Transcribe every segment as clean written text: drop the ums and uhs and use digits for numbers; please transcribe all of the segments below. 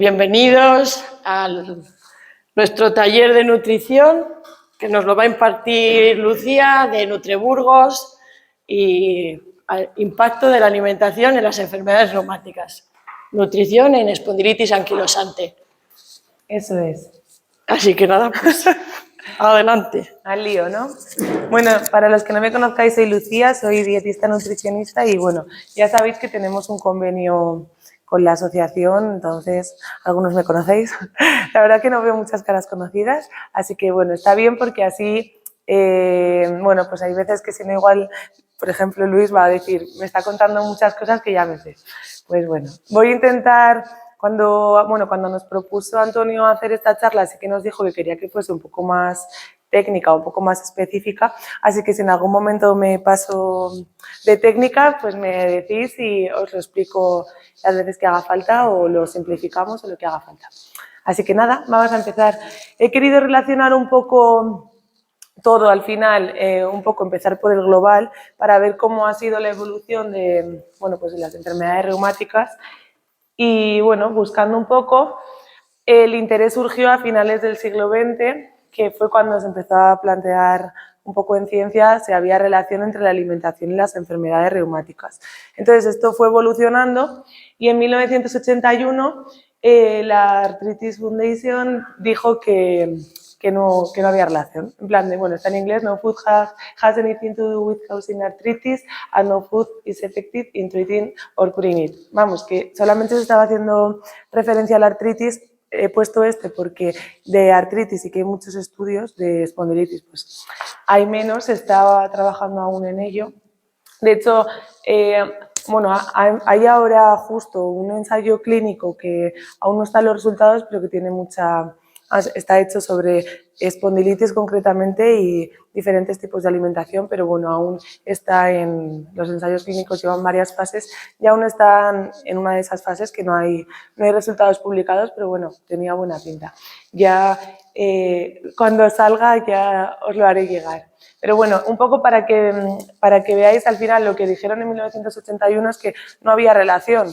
Bienvenidos a nuestro taller de nutrición, que nos lo va a impartir Lucía de Nutriburgos y al impacto de la alimentación en las enfermedades reumáticas. Nutrición en espondilitis anquilosante. Eso es. Así que nada, pues adelante. Al lío, ¿no? Bueno, para los que no me conozcáis, soy Lucía, soy dietista nutricionista y bueno, ya sabéis que tenemos un convenio con la asociación, entonces algunos me conocéis. La verdad que no veo muchas caras conocidas, así que bueno, está bien porque así, bueno, pues hay veces que si no igual, por ejemplo, Luis va a decir, me está contando muchas cosas que ya me sé. Pues bueno, voy a intentar... Cuando nos propuso Antonio hacer esta charla, sí que nos dijo que quería que fuese un poco más técnica, un poco más específica, así que si en algún momento me paso de técnica, pues me decís y os lo explico las veces que haga falta o lo simplificamos o lo que haga falta. Así que nada, vamos a empezar. He querido relacionar un poco todo al final, un poco empezar por el global para ver cómo ha sido la evolución de, pues de las enfermedades reumáticas. Y bueno, buscando un poco, el interés surgió a finales del siglo XX, que fue cuando se empezó a plantear un poco en ciencia si había relación entre la alimentación y las enfermedades reumáticas. Entonces esto fue evolucionando y en 1981 la Arthritis Foundation dijo que no había relación. En plan de, bueno, está en inglés, no food has anything to do with causing arthritis and no food is effective in treating or curing it. Vamos, que solamente se estaba haciendo referencia a la artritis. He puesto porque de artritis sí que hay muchos estudios, de espondilitis pues hay menos, se está trabajando aún en ello. De hecho, hay ahora justo un ensayo clínico que aún no están los resultados, pero que tiene está hecho sobre espondilitis concretamente y diferentes tipos de alimentación, pero bueno, aún está en los ensayos clínicos, llevan varias fases y aún están en una de esas fases que no hay resultados publicados, pero bueno, tenía buena pinta. Ya cuando salga ya os lo haré llegar. Pero bueno, un poco para que veáis al final lo que dijeron en 1981 es que no había relación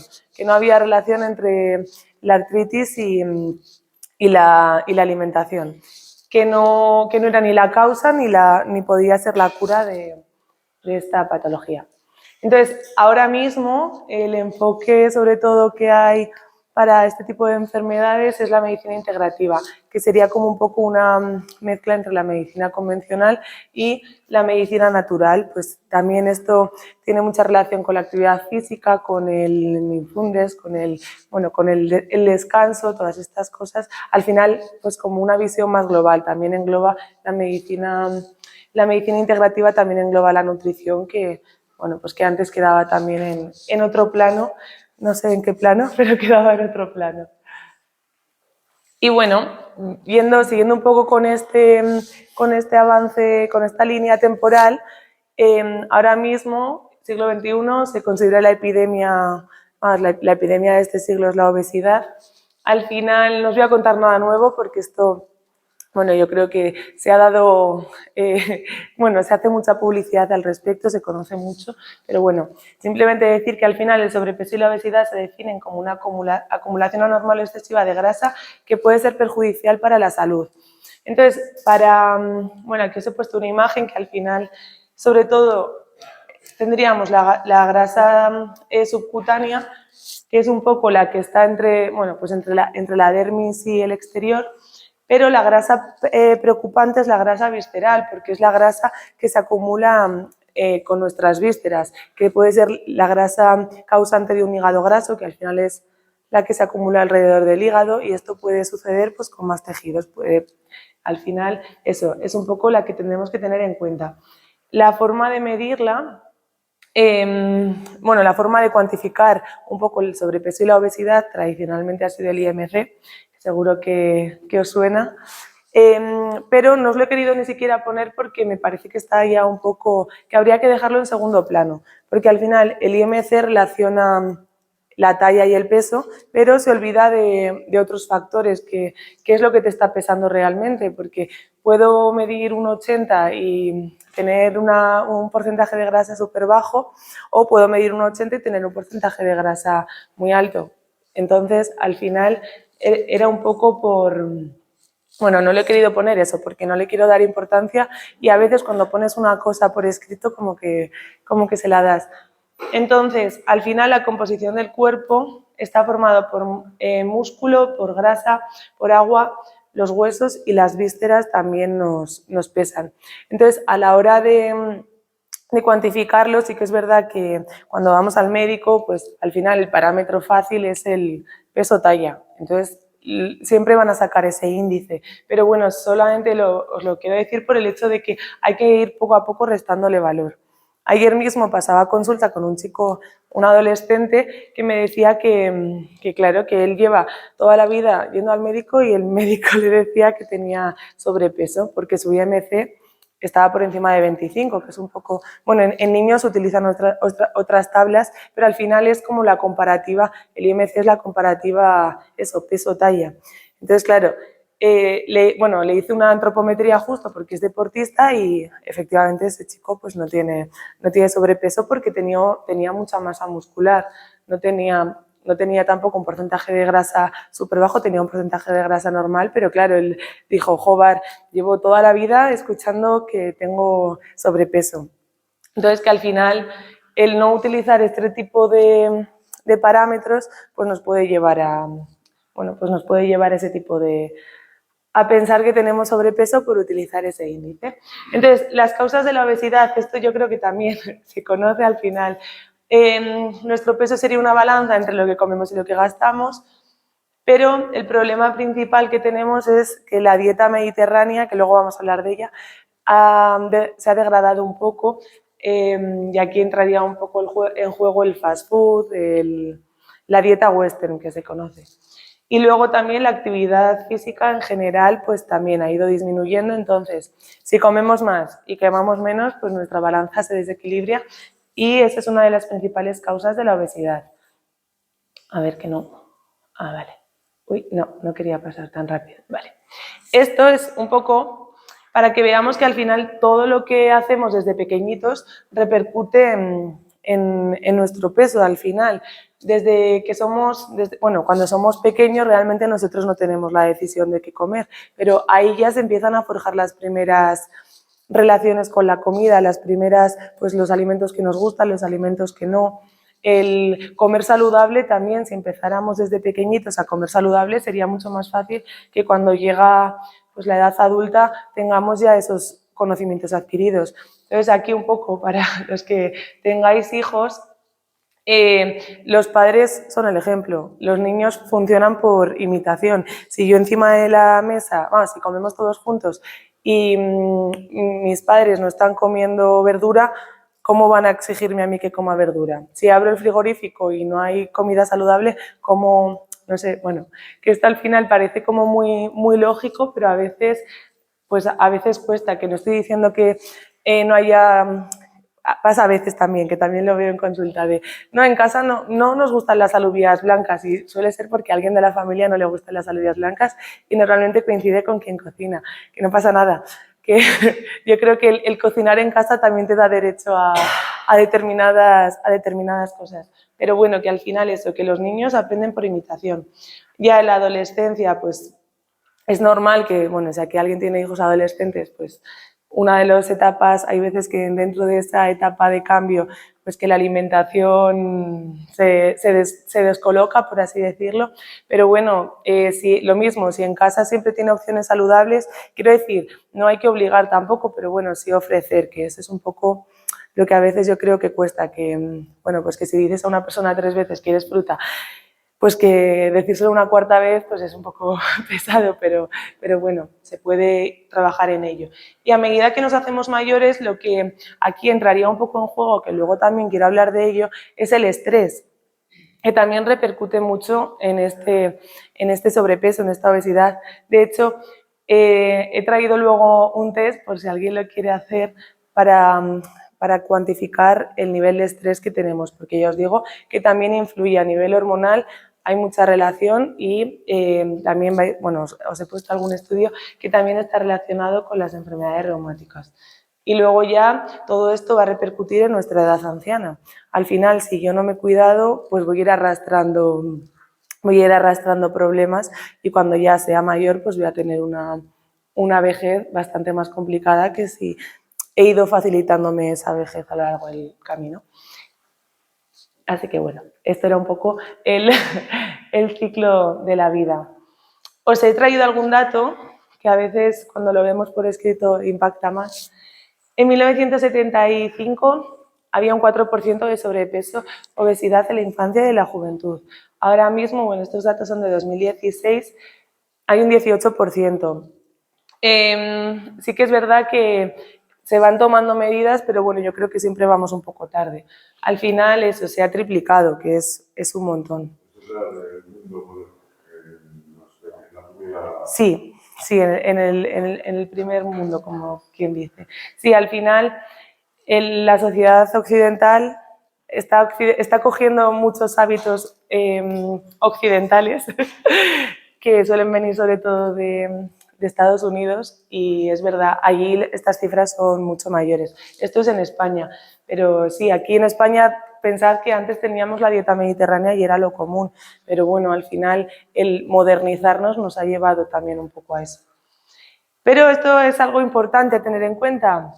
entre la artritis y la alimentación, que no era ni la causa ni podía ser la cura de esta patología. Entonces, ahora mismo el enfoque sobre todo que hay para este tipo de enfermedades es la medicina integrativa, que sería como un poco una mezcla entre la medicina convencional y la medicina natural. Pues también esto tiene mucha relación con la actividad física, con el mindfulness, con el descanso, todas estas cosas. Al final, pues como una visión más global, también engloba la medicina integrativa, también engloba la nutrición, que pues que antes quedaba también en otro plano, no sé en qué plano, pero quedaba en otro plano. Y bueno, siguiendo un poco con este avance, con esta línea temporal, ahora mismo, siglo XXI, se considera la epidemia de este siglo es la obesidad. Al final no os voy a contar nada nuevo porque esto... yo creo que se ha dado, se hace mucha publicidad al respecto, se conoce mucho, pero bueno, simplemente decir que al final el sobrepeso y la obesidad se definen como una acumulación anormal o excesiva de grasa que puede ser perjudicial para la salud. Entonces, aquí os he puesto una imagen que al final, sobre todo, tendríamos la grasa subcutánea, que es un poco la que está entre la dermis y el exterior. Pero la grasa preocupante es la grasa visceral, porque es la grasa que se acumula con nuestras vísceras, que puede ser la grasa causante de un hígado graso, que al final es la que se acumula alrededor del hígado, y esto puede suceder pues, con más tejidos. Al final, eso es un poco la que tendremos que tener en cuenta. La forma de medirla, la forma de cuantificar un poco el sobrepeso y la obesidad tradicionalmente ha sido el IMC, seguro que os suena, pero no os lo he querido ni siquiera poner porque me parece que está ya un poco, que habría que dejarlo en segundo plano, porque al final el IMC relaciona la talla y el peso, pero se olvida de otros factores, que es lo que te está pesando realmente, porque puedo medir un 80 y tener un porcentaje de grasa súper bajo, o puedo medir un 80 y tener un porcentaje de grasa muy alto. Entonces, al final, era un poco por... Bueno, no le he querido poner eso porque no le quiero dar importancia y a veces cuando pones una cosa por escrito como que se la das. Entonces, al final la composición del cuerpo está formada por músculo, por grasa, por agua, los huesos y las vísceras también nos pesan. Entonces, a la hora de cuantificarlo, sí que es verdad que cuando vamos al médico, pues al final el parámetro fácil es el peso talla. Entonces, siempre van a sacar ese índice. Pero bueno, solamente os lo quiero decir por el hecho de que hay que ir poco a poco restándole valor. Ayer mismo pasaba consulta con un chico, un adolescente, que me decía que claro, que él lleva toda la vida yendo al médico y el médico le decía que tenía sobrepeso porque su IMC estaba por encima de 25, que es un poco... Bueno, en niños utilizan otras tablas, pero al final es como la comparativa, el IMC es la comparativa, eso, peso-talla. Entonces, claro, le hice una antropometría justo porque es deportista y efectivamente ese chico pues no tiene sobrepeso porque tenía mucha masa muscular, no tenía tampoco un porcentaje de grasa súper bajo, tenía un porcentaje de grasa normal, pero claro, él dijo, joder, llevo toda la vida escuchando que tengo sobrepeso. Entonces, que al final el no utilizar este tipo de parámetros pues nos puede llevar a, ese tipo de... a pensar que tenemos sobrepeso por utilizar ese índice. Entonces, las causas de la obesidad, esto yo creo que también se conoce al final. Nuestro peso sería una balanza entre lo que comemos y lo que gastamos, pero el problema principal que tenemos es que la dieta mediterránea, que luego vamos a hablar de ella, se ha degradado un poco y aquí entraría un poco en juego el fast food, la dieta western que se conoce. Y luego también la actividad física en general pues también ha ido disminuyendo, entonces si comemos más y quemamos menos, pues nuestra balanza se desequilibra y esa es una de las principales causas de la obesidad. A ver que no. Ah, vale. Uy, no quería pasar tan rápido. Vale. Esto es un poco para que veamos que al final todo lo que hacemos desde pequeñitos repercute en nuestro peso al final. Desde que cuando somos pequeños realmente nosotros no tenemos la decisión de qué comer, pero ahí ya se empiezan a forjar las primeras relaciones con la comida, las primeras, pues los alimentos que nos gustan, los alimentos que no. El comer saludable también, si empezáramos desde pequeñitos a comer saludable, sería mucho más fácil que cuando llega pues, la edad adulta tengamos ya esos conocimientos adquiridos. Entonces, aquí un poco para los que tengáis hijos, los padres son el ejemplo, los niños funcionan por imitación. Si yo encima de la mesa, si comemos todos juntos y mis padres no están comiendo verdura, ¿cómo van a exigirme a mí que coma verdura? Si abro el frigorífico y no hay comida saludable, ¿cómo? No sé, bueno, que esto al final parece como muy, muy lógico, pero a veces cuesta, que no estoy diciendo que no haya... Pasa a veces también, que también lo veo en consulta de no, en casa no nos gustan las alubias blancas y suele ser porque a alguien de la familia no le gustan las alubias blancas y normalmente coincide con quien cocina, que no pasa nada. Que yo creo que el cocinar en casa también te da derecho a determinadas cosas. Pero bueno, que al final eso, que los niños aprenden por imitación. Ya en la adolescencia, pues es normal que, bueno, si aquí alguien tiene hijos adolescentes, pues una de las etapas, hay veces que dentro de esa etapa de cambio, pues que la alimentación se descoloca, por así decirlo, pero bueno, lo mismo, si en casa siempre tiene opciones saludables, quiero decir, no hay que obligar tampoco, pero bueno, sí ofrecer, que ese es un poco lo que a veces yo creo que cuesta, que, bueno, pues que si dices a una persona 3 veces que eres fruta, pues que decírselo una 4ª vez pues es un poco pesado, pero bueno, se puede trabajar en ello. Y a medida que nos hacemos mayores, lo que aquí entraría un poco en juego, que luego también quiero hablar de ello, es el estrés, que también repercute mucho en este sobrepeso, en esta obesidad. De hecho, he traído luego un test, por si alguien lo quiere hacer, para cuantificar el nivel de estrés que tenemos, porque ya os digo que también influye a nivel hormonal, hay mucha relación y también, bueno, os he puesto algún estudio que también está relacionado con las enfermedades reumáticas. Y luego ya todo esto va a repercutir en nuestra edad anciana. Al final, si yo no me he cuidado, pues voy a ir arrastrando voy a ir arrastrando problemas y cuando ya sea mayor pues voy a tener una vejez bastante más complicada que si he ido facilitándome esa vejez a lo largo del camino. Así que bueno, esto era un poco el ciclo de la vida. Os he traído algún dato que a veces cuando lo vemos por escrito impacta más. En 1975 había un 4% de sobrepeso, obesidad en la infancia y en la juventud. Ahora mismo, bueno, estos datos son de 2016, hay un 18%. Sí que es verdad que se van tomando medidas, pero bueno, yo creo que siempre vamos un poco tarde. Al final eso se ha triplicado, que es un montón. Sí, sí, en el primer mundo, como quien dice. Sí, al final la sociedad occidental está cogiendo muchos hábitos occidentales que suelen venir sobre todo de Estados Unidos y es verdad, allí estas cifras son mucho mayores. Esto es en España, pero sí, aquí en España pensad que antes teníamos la dieta mediterránea y era lo común, pero bueno, al final el modernizarnos nos ha llevado también un poco a eso. Pero esto es algo importante a tener en cuenta.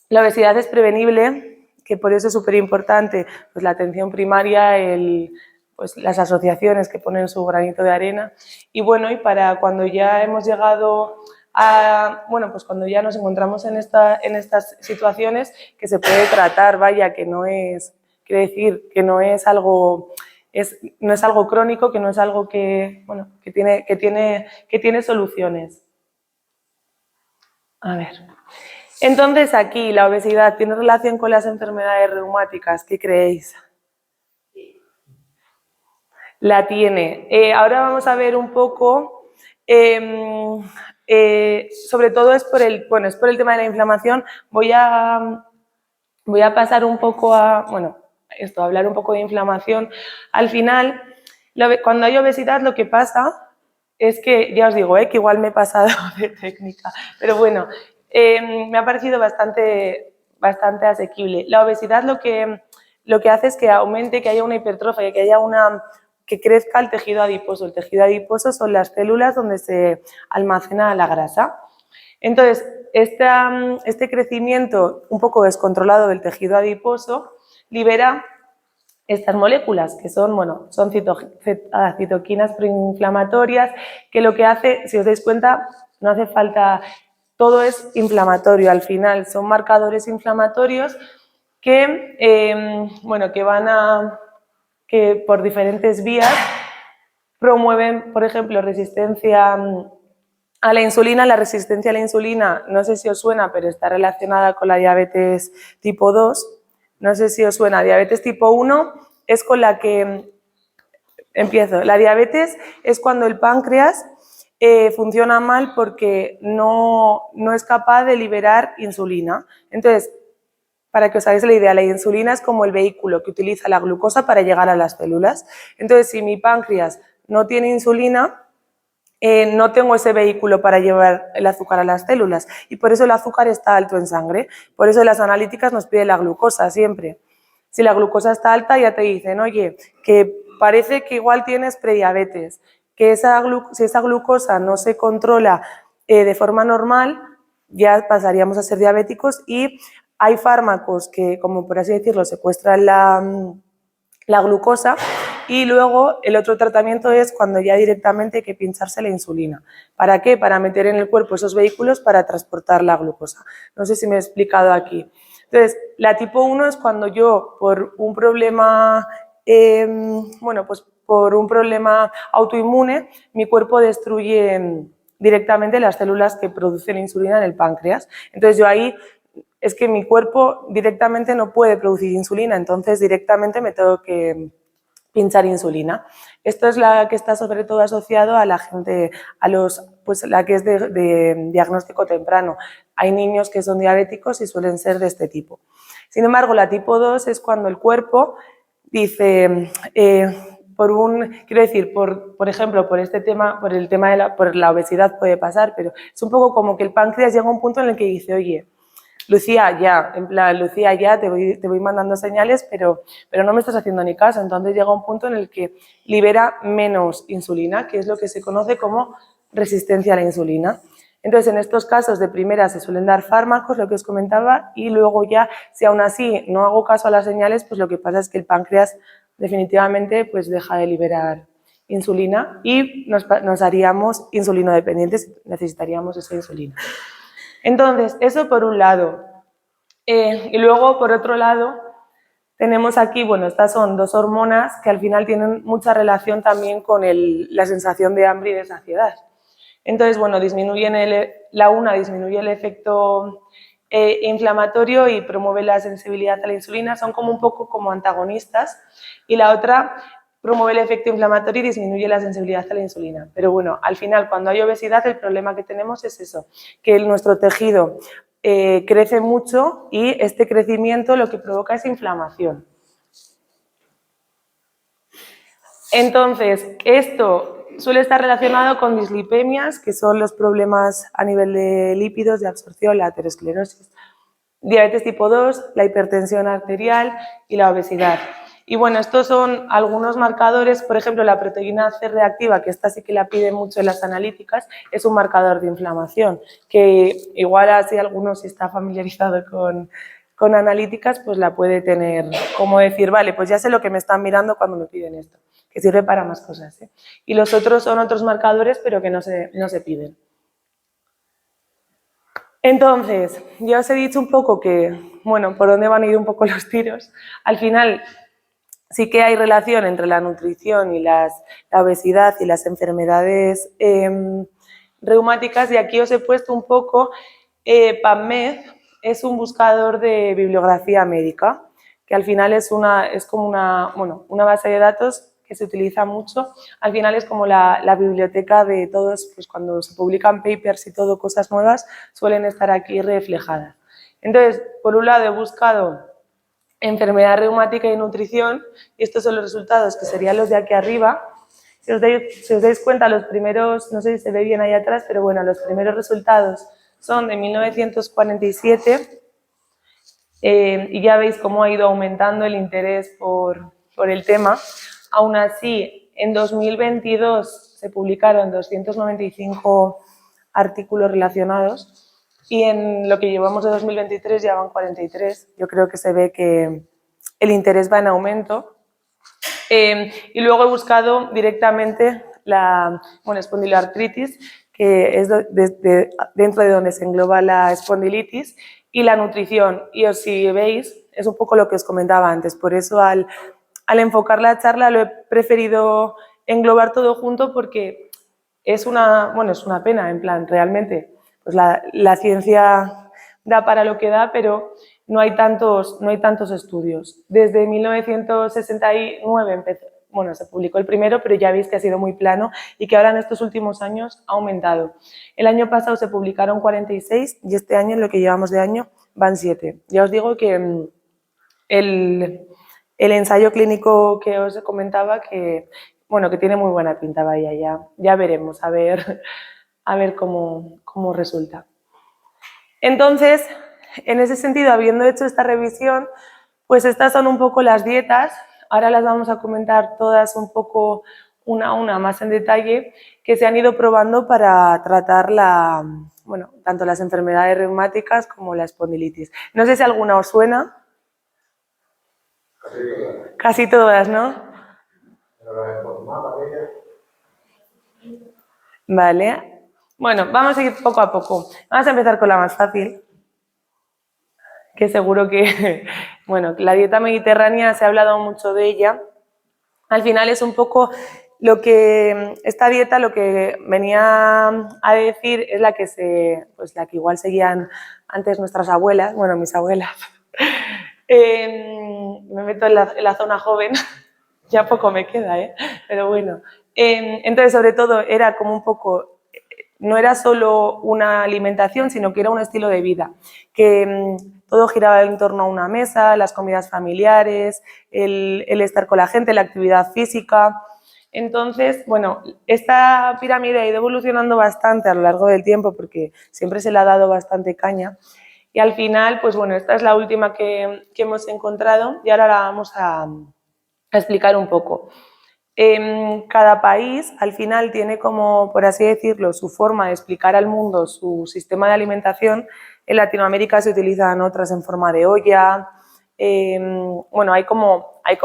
La obesidad es prevenible, que por eso es súper importante pues la atención primaria, pues las asociaciones que ponen su granito de arena. Y bueno, y para cuando ya hemos llegado a, bueno, pues cuando ya nos encontramos en estas situaciones, que se puede tratar, vaya, que no es, quiere decir, que no es algo... no es algo crónico, que no es algo que, bueno, que tiene soluciones. A ver. Entonces aquí la obesidad tiene relación con las enfermedades reumáticas, ¿qué creéis? La tiene. Ahora vamos a ver un poco, sobre todo es por el tema de la inflamación. Voy a pasar un poco a, hablar un poco de inflamación. Al final, cuando hay obesidad lo que pasa es que, ya os digo, que igual me he pasado de técnica, pero bueno, me ha parecido bastante asequible. La obesidad lo que hace es que aumente, que haya una hipertrofia, que crezca el tejido adiposo. El tejido adiposo son las células donde se almacena la grasa. Entonces, este crecimiento un poco descontrolado del tejido adiposo libera estas moléculas que son citoquinas proinflamatorias, que lo que hace, si os dais cuenta, no hace falta, todo es inflamatorio al final, son marcadores inflamatorios que por diferentes vías promueven, por ejemplo, resistencia a la insulina. La resistencia a la insulina, no sé si os suena, pero está relacionada con la diabetes tipo 2. No sé si os suena. Diabetes tipo 1 es con la que empiezo. La diabetes es cuando el páncreas funciona mal porque no es capaz de liberar insulina. Entonces, para que os hagáis la idea, la insulina es como el vehículo que utiliza la glucosa para llegar a las células. Entonces, si mi páncreas no tiene insulina, no tengo ese vehículo para llevar el azúcar a las células y por eso el azúcar está alto en sangre. Por eso las analíticas nos piden la glucosa siempre. Si la glucosa está alta ya te dicen, oye, que parece que igual tienes prediabetes, que si esa glucosa no se controla de forma normal, ya pasaríamos a ser diabéticos y hay fármacos que, como por así decirlo, secuestran la glucosa. Y luego el otro tratamiento es cuando ya directamente hay que pincharse la insulina. ¿Para qué? Para meter en el cuerpo esos vehículos para transportar la glucosa. No sé si me he explicado aquí. Entonces, la tipo 1 es cuando yo, por un problema, por un problema autoinmune, mi cuerpo destruye directamente las células que producen insulina en el páncreas. Entonces, yo ahí es que mi cuerpo directamente no puede producir insulina, entonces directamente me tengo que pinchar insulina. Esto es la que está sobre todo asociado a la gente, la que es de diagnóstico temprano. Hay niños que son diabéticos y suelen ser de este tipo. Sin embargo, la tipo 2 es cuando el cuerpo dice, por ejemplo, por la obesidad puede pasar, pero es un poco como que el páncreas llega a un punto en el que dice, oye, Lucía, ya, en plan, Lucía, ya, te voy mandando señales, pero no me estás haciendo ni caso. Entonces llega un punto en el que libera menos insulina, que es lo que se conoce como resistencia a la insulina. Entonces, en estos casos de primera se suelen dar fármacos, lo que os comentaba, y luego ya, si aún así no hago caso a las señales, pues lo que pasa es que el páncreas definitivamente pues deja de liberar insulina y nos haríamos insulinodependientes, necesitaríamos esa insulina. Entonces, eso por un lado. Y luego, por otro lado, tenemos aquí, bueno, estas son dos hormonas que al final tienen mucha relación también con la sensación de hambre y de saciedad. Entonces, bueno, la una disminuye el efecto inflamatorio y promueve la sensibilidad a la insulina, son como un poco como antagonistas, y la otra promueve el efecto inflamatorio y disminuye la sensibilidad a la insulina. Pero bueno, al final, cuando hay obesidad, el problema que tenemos es eso, que nuestro tejido crece mucho y este crecimiento lo que provoca es inflamación. Entonces, esto suele estar relacionado con dislipemias, que son los problemas a nivel de lípidos, de absorción, la aterosclerosis, diabetes tipo 2, la hipertensión arterial y la obesidad. Y bueno, estos son algunos marcadores, por ejemplo, la proteína C reactiva, que esta sí que la piden mucho en las analíticas, es un marcador de inflamación, que igual así algunos si está familiarizado con analíticas, pues la puede tener, como decir, vale, pues ya sé lo que me están mirando cuando me piden esto, que sirve para más cosas, ¿eh? Y los otros son otros marcadores, pero que no se piden. Entonces, ya os he dicho un poco que, bueno, por dónde van a ir un poco los tiros. Al final, sí que hay relación entre la nutrición y la obesidad y las enfermedades reumáticas, y aquí os he puesto un poco PubMed, es un buscador de bibliografía médica, que al final es como una base de datos que se utiliza mucho. Al final es como la biblioteca de todos, pues cuando se publican papers y todo, cosas nuevas, suelen estar aquí reflejadas. Entonces, por un lado he buscado enfermedad reumática y nutrición, y estos son los resultados que serían los de aquí arriba. Si os dais cuenta, los primeros, no sé si se ve bien ahí atrás, pero bueno, los primeros resultados son de 1947 y ya veis cómo ha ido aumentando el interés por el tema. Aún así, en 2022 se publicaron 295 artículos relacionados y en lo que llevamos de 2023 ya van 43. Yo creo que se ve que el interés va en aumento. Y luego he buscado directamente la espondiloartritis, que es dentro de donde se engloba la espondilitis, y la nutrición. Y si veis, es un poco lo que os comentaba antes. Por eso al enfocar la charla lo he preferido englobar todo junto, porque es una pena, en plan, realmente, pues la ciencia da para lo que da, pero no hay tantos estudios. Desde 1969 se publicó el primero, pero ya veis que ha sido muy plano y que ahora en estos últimos años ha aumentado. El año pasado se publicaron 46 y este año, en lo que llevamos de año, van 7. Ya os digo que el ensayo clínico que os comentaba, que tiene muy buena pinta, vaya, ya veremos, a ver cómo resulta. Entonces, en ese sentido, habiendo hecho esta revisión, pues estas son un poco las dietas. Ahora las vamos a comentar todas un poco una a una más en detalle, que se han ido probando para tratar tanto las enfermedades reumáticas como la espondilitis. No sé si alguna os suena. Casi todas, ¿no? Vale. Bueno, vamos a ir poco a poco. Vamos a empezar con la más fácil, que seguro que, la dieta mediterránea se ha hablado mucho de ella. Al final es un poco esta dieta lo que venía a decir es la que igual seguían antes nuestras abuelas, mis abuelas. Me meto en la zona joven, ya poco me queda, pero bueno. Entonces, sobre todo, era como un poco, no era solo una alimentación, sino que era un estilo de vida, que todo giraba en torno a una mesa, las comidas familiares, el estar con la gente, la actividad física. Entonces, esta pirámide ha ido evolucionando bastante a lo largo del tiempo, porque siempre se le ha dado bastante caña. Y al final, pues bueno, esta es la última que hemos encontrado y ahora la vamos a explicar un poco. Cada país al final tiene como, por así decirlo, su forma de explicar al mundo su sistema de alimentación. En Latinoamérica se utilizan otras en forma de olla, bueno,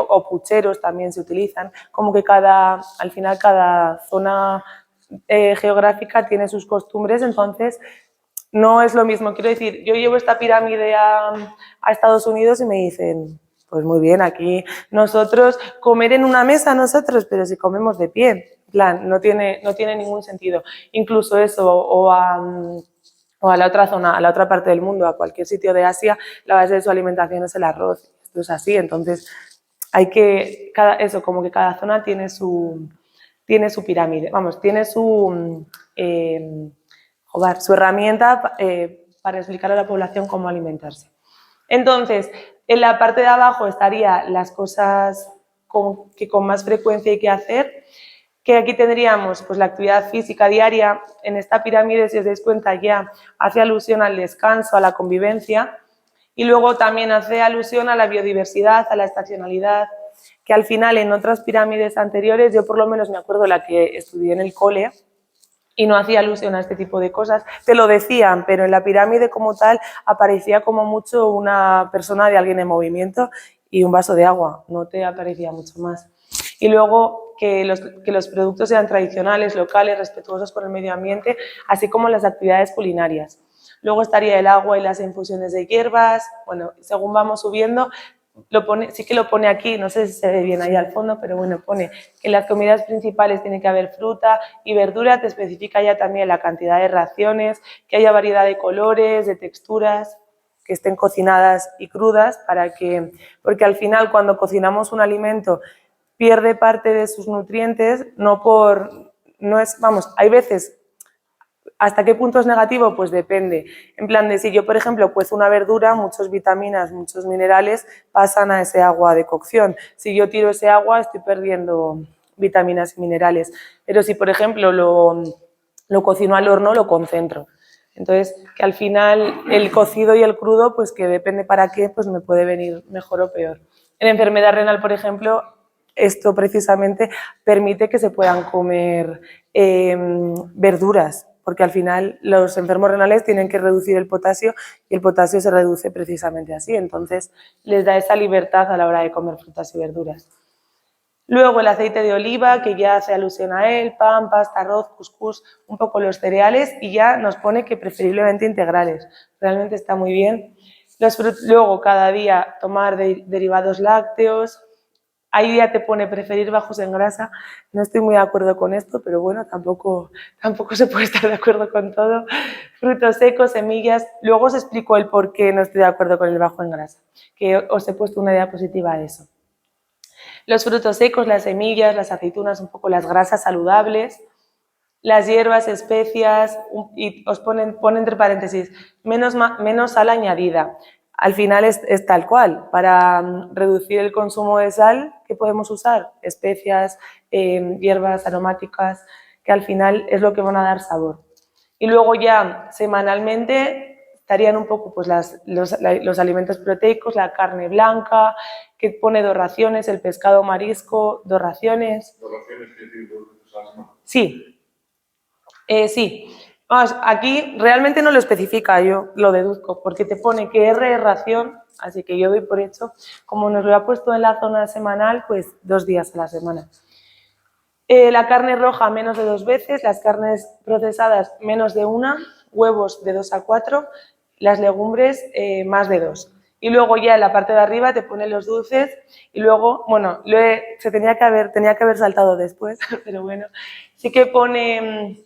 o pucheros también se utilizan, como que al final cada zona geográfica tiene sus costumbres, entonces no es lo mismo. Quiero decir, yo llevo esta pirámide a Estados Unidos y me dicen, pues muy bien, aquí nosotros, comer en una mesa nosotros, pero si comemos de pie, en plan, no tiene ningún sentido. Incluso eso, o a la otra zona, a la otra parte del mundo, a cualquier sitio de Asia, la base de su alimentación es el arroz. Esto es así, entonces como que cada zona tiene su pirámide, vamos, tiene su herramienta para explicar a la población cómo alimentarse. Entonces, en la parte de abajo estarían las cosas que con más frecuencia hay que hacer, que aquí tendríamos pues, la actividad física diaria. En esta pirámide, si os dais cuenta, ya hace alusión al descanso, a la convivencia, y luego también hace alusión a la biodiversidad, a la estacionalidad, que al final en otras pirámides anteriores, yo por lo menos me acuerdo la que estudié en el cole, y no hacía alusión a este tipo de cosas, te lo decían, pero en la pirámide como tal aparecía como mucho una persona de alguien en movimiento y un vaso de agua, no te aparecía mucho más. Y luego que los productos sean tradicionales, locales, respetuosos con el medio ambiente, así como las actividades culinarias. Luego estaría el agua y las infusiones de hierbas. Bueno, según vamos subiendo, sí que lo pone aquí, no sé si se ve bien ahí al fondo, pero bueno, pone que en las comidas principales tiene que haber fruta y verdura, te especifica ya también la cantidad de raciones, que haya variedad de colores, de texturas, que estén cocinadas y crudas, porque al final cuando cocinamos un alimento pierde parte de sus nutrientes, hay veces. ¿Hasta qué punto es negativo? Pues depende. En plan de si yo, por ejemplo, cuezo una verdura, muchas vitaminas, muchos minerales pasan a ese agua de cocción. Si yo tiro ese agua, estoy perdiendo vitaminas y minerales. Pero si, por ejemplo, lo cocino al horno, lo concentro. Entonces, que al final el cocido y el crudo, pues que depende para qué, pues me puede venir mejor o peor. En enfermedad renal, por ejemplo, esto precisamente permite que se puedan comer verduras, porque al final los enfermos renales tienen que reducir el potasio y el potasio se reduce precisamente así, entonces les da esa libertad a la hora de comer frutas y verduras. Luego el aceite de oliva, que ya hace alusión a él, pan, pasta, arroz, cuscús, un poco los cereales, y ya nos pone que preferiblemente integrales. Realmente está muy bien. Luego cada día tomar derivados lácteos. Ahí ya te pone preferir bajos en grasa. No estoy muy de acuerdo con esto, pero bueno, tampoco se puede estar de acuerdo con todo. Frutos secos, semillas. Luego os explico el por qué no estoy de acuerdo con el bajo en grasa, que os he puesto una diapositiva de eso. Los frutos secos, las semillas, las aceitunas, un poco las grasas saludables, las hierbas, especias, y os ponen entre paréntesis, menos sal añadida. Al final es tal cual. Para reducir el consumo de sal, ¿qué podemos usar? Especias, hierbas aromáticas, que al final es lo que van a dar sabor. Y luego ya semanalmente estarían un poco pues, los alimentos proteicos, la carne blanca, que pone 2 raciones, el pescado marisco, 2 raciones. ¿2 raciones quiere decir 2 veces a la semana? Sí. Sí. Vamos, aquí realmente no lo especifica, yo lo deduzco, porque te pone que R es ración, así que yo doy por hecho, como nos lo ha puesto en la zona semanal, pues 2 días a la semana. La carne roja menos de 2 veces, las carnes procesadas menos de 1, huevos de 2 a 4, las legumbres más de 2. Y luego ya en la parte de arriba te pone los dulces y luego, bueno, tenía que haber saltado después, pero bueno, sí que pone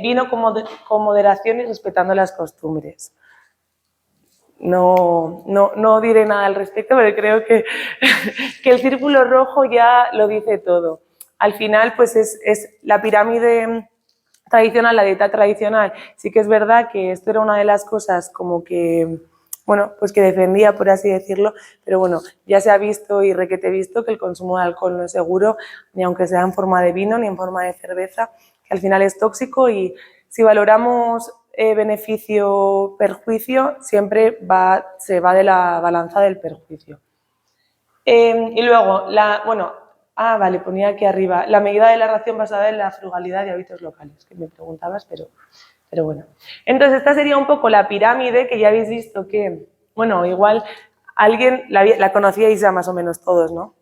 vino con moderación y respetando las costumbres. No diré nada al respecto, pero creo que el círculo rojo ya lo dice todo. Al final, pues es la pirámide tradicional, la dieta tradicional. Sí que es verdad que esto era una de las cosas como que, bueno, pues que defendía, por así decirlo, pero bueno, ya se ha visto y requete visto que el consumo de alcohol no es seguro, ni aunque sea en forma de vino, ni en forma de cerveza, que al final es tóxico y si valoramos beneficio-perjuicio siempre se va de la balanza del perjuicio. Y luego, vale, ponía aquí arriba, la medida de la ración basada en la frugalidad de hábitos locales, que me preguntabas, pero bueno. Entonces, esta sería un poco la pirámide que ya habéis visto que, bueno, igual alguien la conocíais ya más o menos todos, ¿no?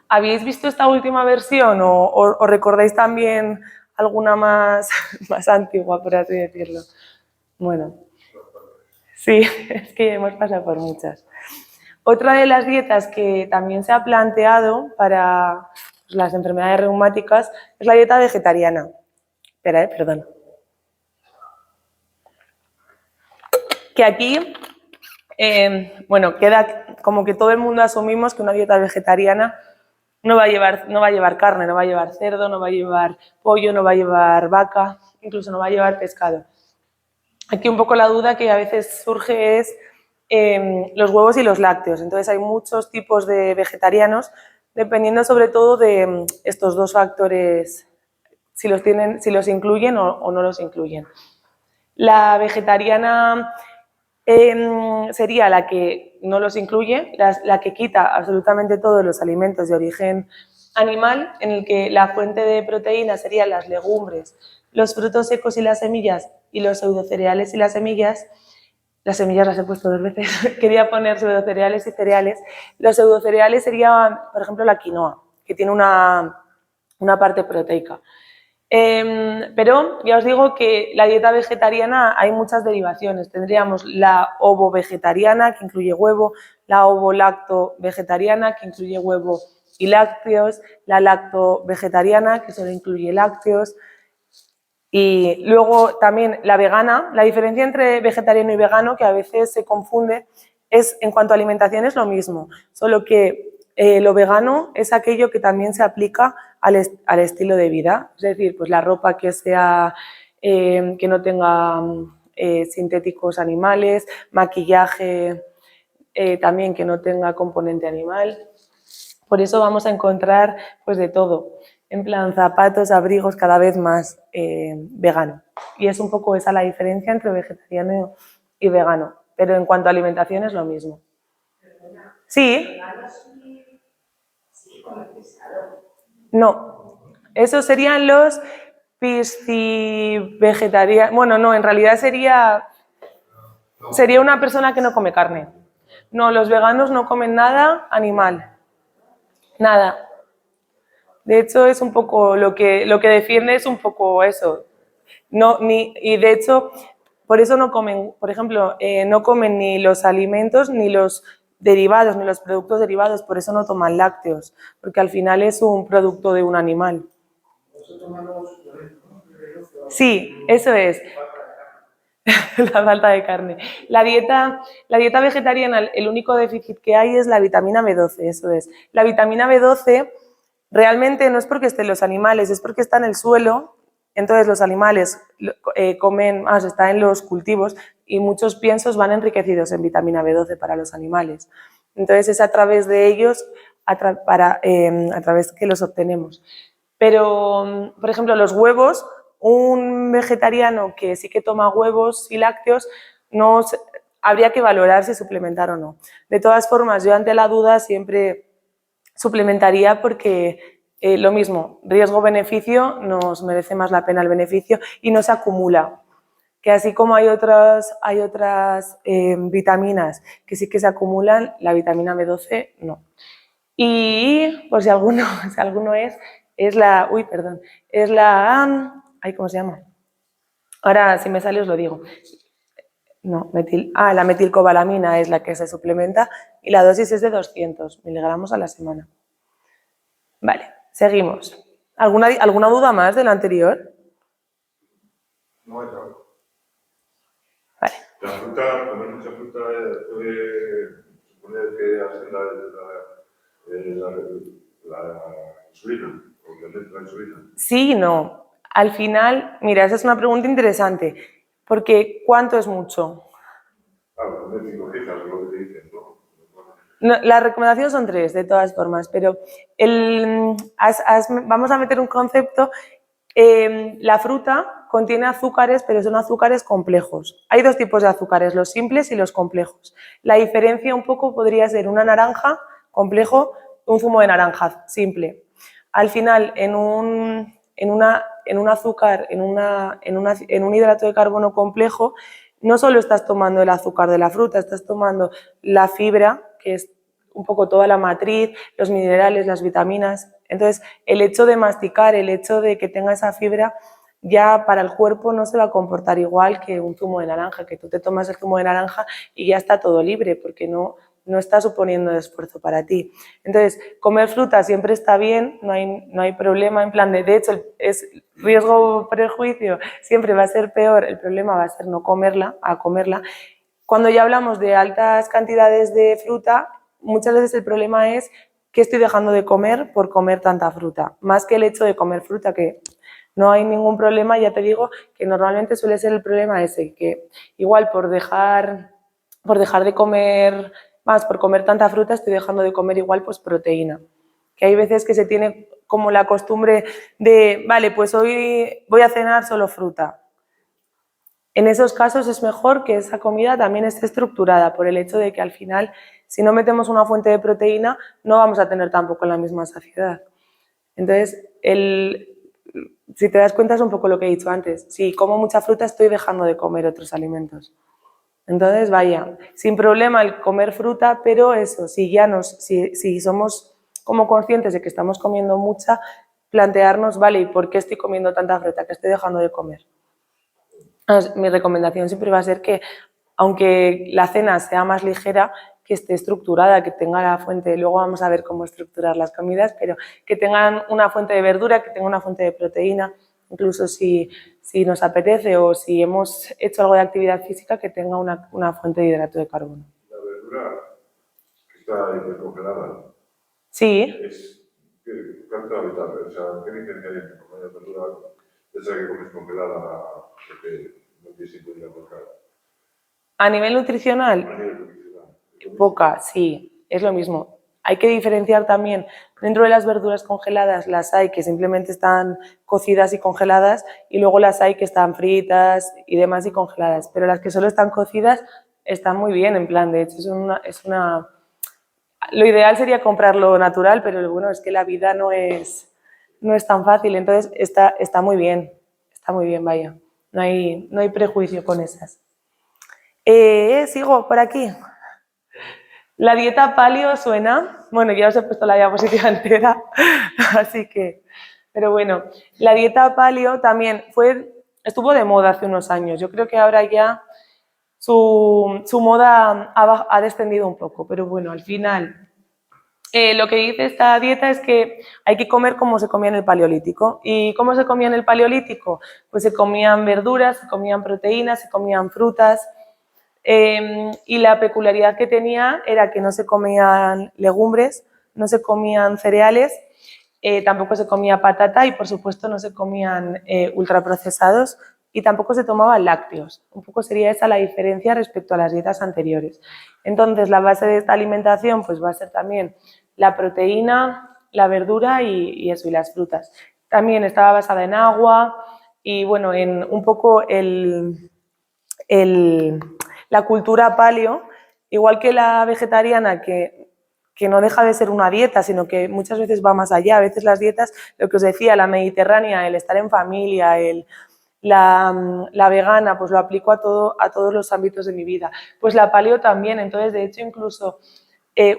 ¿Habéis visto esta última versión o recordáis también alguna más antigua, por así decirlo? Bueno, sí, es que hemos pasado por muchas. Otra de las dietas que también se ha planteado para las enfermedades reumáticas es la dieta vegetariana. Espera, perdón. Que aquí, queda como que todo el mundo asumimos que una dieta vegetariana no va a llevar carne, no va a llevar cerdo, no va a llevar pollo, no va a llevar vaca, incluso no va a llevar pescado. Aquí un poco la duda que a veces surge es los huevos y los lácteos. Entonces hay muchos tipos de vegetarianos, dependiendo sobre todo de estos dos factores, si los incluyen o no los incluyen. La vegetariana sería la que no los incluye, la que quita absolutamente todos los alimentos de origen animal, en el que la fuente de proteína serían las legumbres, los frutos secos y las semillas, y los pseudocereales y las semillas. Las semillas las he puesto 2 veces, quería poner pseudocereales y cereales. Los pseudocereales serían, por ejemplo, la quinoa, que tiene una parte proteica. Pero ya os digo que la dieta vegetariana hay muchas derivaciones. Tendríamos la ovo-vegetariana, que incluye huevo, la ovo-lacto-vegetariana, que incluye huevo y lácteos, la lacto-vegetariana, que solo incluye lácteos, y luego también la vegana. La diferencia entre vegetariano y vegano, que a veces se confunde, es en cuanto a alimentación es lo mismo, solo que lo vegano es aquello que también se aplica al estilo de vida, es decir, pues la ropa que sea que no tenga sintéticos animales, maquillaje también que no tenga componente animal. Por eso vamos a encontrar pues de todo, en plan zapatos, abrigos, cada vez más vegano. Y es un poco esa la diferencia entre vegetariano y vegano, pero en cuanto a alimentación es lo mismo. Sí. No, esos serían los piscivegetarianos. Bueno, no, en realidad sería una persona que no come carne. No, los veganos no comen nada animal. Nada. De hecho, es un poco lo que defiende es un poco eso. Y de hecho, por eso no comen, por ejemplo, no comen ni los alimentos ni los derivados, ni los productos derivados, por eso no toman lácteos, porque al final es un producto de un animal. Sí, eso es. La falta de carne. La dieta vegetariana, el único déficit que hay es la vitamina B12, eso es. La vitamina B12 realmente no es porque esté en los animales, es porque está en el suelo. Entonces los animales comen más, está en los cultivos y muchos piensos van enriquecidos en vitamina B12 para los animales. Entonces es a través de ellos, a través que los obtenemos. Pero, por ejemplo, los huevos, un vegetariano que sí que toma huevos y lácteos, habría que valorar si suplementar o no. De todas formas, yo ante la duda siempre suplementaría porque lo mismo, riesgo-beneficio, nos merece más la pena el beneficio y no se acumula. Que así como hay otras vitaminas que sí que se acumulan, la vitamina B12 no. Y por si alguno es la, ¿cómo se llama? Ahora si me sale os lo digo. No, la metilcobalamina es la que se suplementa y la dosis es de 200 miligramos a la semana. Vale, seguimos. ¿Alguna duda más de lo anterior? No hay nada. Vale. La fruta, comer mucha fruta puede suponer que hace la insulina, o que aumenta la insulina. Sí y no. Al final, mira, esa es una pregunta interesante, porque ¿cuánto es mucho? Claro, comer 5 piezas es lo que te dicen, ¿no? No, las recomendaciones son 3, de todas formas, pero vamos a meter un concepto. La fruta contiene azúcares, pero son azúcares complejos. Hay dos tipos de azúcares, los simples y los complejos. La diferencia un poco podría ser una naranja complejo, un zumo de naranja simple. Al final, en un azúcar, en un hidrato de carbono complejo, no solo estás tomando el azúcar de la fruta, estás tomando la fibra, que es un poco toda la matriz, los minerales, las vitaminas. Entonces, el hecho de masticar, el hecho de que tenga esa fibra, ya para el cuerpo no se va a comportar igual que un zumo de naranja, que tú te tomas el zumo de naranja y ya está todo libre, porque no está suponiendo esfuerzo para ti. Entonces, comer fruta siempre está bien, no hay problema, en plan de hecho, es riesgo prejuicio, siempre va a ser peor, el problema va a ser no comerla, a comerla. Cuando ya hablamos de altas cantidades de fruta, muchas veces el problema es que estoy dejando de comer por comer tanta fruta, más que el hecho de comer fruta, que no hay ningún problema, ya te digo que normalmente suele ser el problema ese, que igual por dejar de comer más, por comer tanta fruta, estoy dejando de comer igual pues proteína. Que hay veces que se tiene como la costumbre de, vale, pues hoy voy a cenar solo fruta. En esos casos es mejor que esa comida también esté estructurada, por el hecho de que al final, si no metemos una fuente de proteína, no vamos a tener tampoco la misma saciedad. Entonces, si te das cuenta es un poco lo que he dicho antes. Si como mucha fruta, estoy dejando de comer otros alimentos. Entonces, vaya, sin problema el comer fruta, pero eso, si somos como conscientes de que estamos comiendo mucha, plantearnos, vale, ¿y por qué estoy comiendo tanta fruta? ¿Qué estoy dejando de comer? Mi recomendación siempre va a ser que, aunque la cena sea más ligera, que esté estructurada, que tenga la fuente, luego vamos a ver cómo estructurar las comidas, pero que tengan una fuente de verdura, que tenga una fuente de proteína, incluso si nos apetece o si hemos hecho algo de actividad física, que tenga una fuente de hidrato de carbono. La verdura que está hipercongelada. Sí. ¿Cuánto habitable? O sea, ¿qué diferencia hay entre comer verdura esa que comes congelada que no tiene sitio de aportar? A nivel nutricional, poca, sí, es lo mismo. Hay que diferenciar también, dentro de las verduras congeladas las hay que simplemente están cocidas y congeladas y luego las hay que están fritas y demás y congeladas, pero las que solo están cocidas están muy bien, en plan, de hecho lo ideal sería comprarlo natural, pero bueno, es que la vida no es tan fácil, entonces está muy bien, vaya, no hay prejuicio con esas. Sigo por aquí. La dieta paleo suena, bueno, ya os he puesto la diapositiva entera, así que, pero bueno, la dieta paleo también estuvo de moda hace unos años, yo creo que ahora ya su moda ha descendido un poco, pero bueno, al final lo que dice esta dieta es que hay que comer como se comía en el Paleolítico. ¿Y cómo se comía en el Paleolítico? Pues se comían verduras, se comían proteínas, se comían frutas. Y la peculiaridad que tenía era que no se comían legumbres, no se comían cereales, tampoco se comía patata y por supuesto no se comían ultraprocesados y tampoco se tomaban lácteos. Un poco sería esa la diferencia respecto a las dietas anteriores. Entonces la base de esta alimentación pues va a ser también la proteína, la verdura y las frutas. También estaba basada en agua y bueno, en un poco la cultura paleo, igual que la vegetariana, que no deja de ser una dieta, sino que muchas veces va más allá. A veces las dietas, lo que os decía, la mediterránea, el estar en familia, la vegana, pues lo aplico a todos los ámbitos de mi vida. Pues la paleo también, entonces de hecho incluso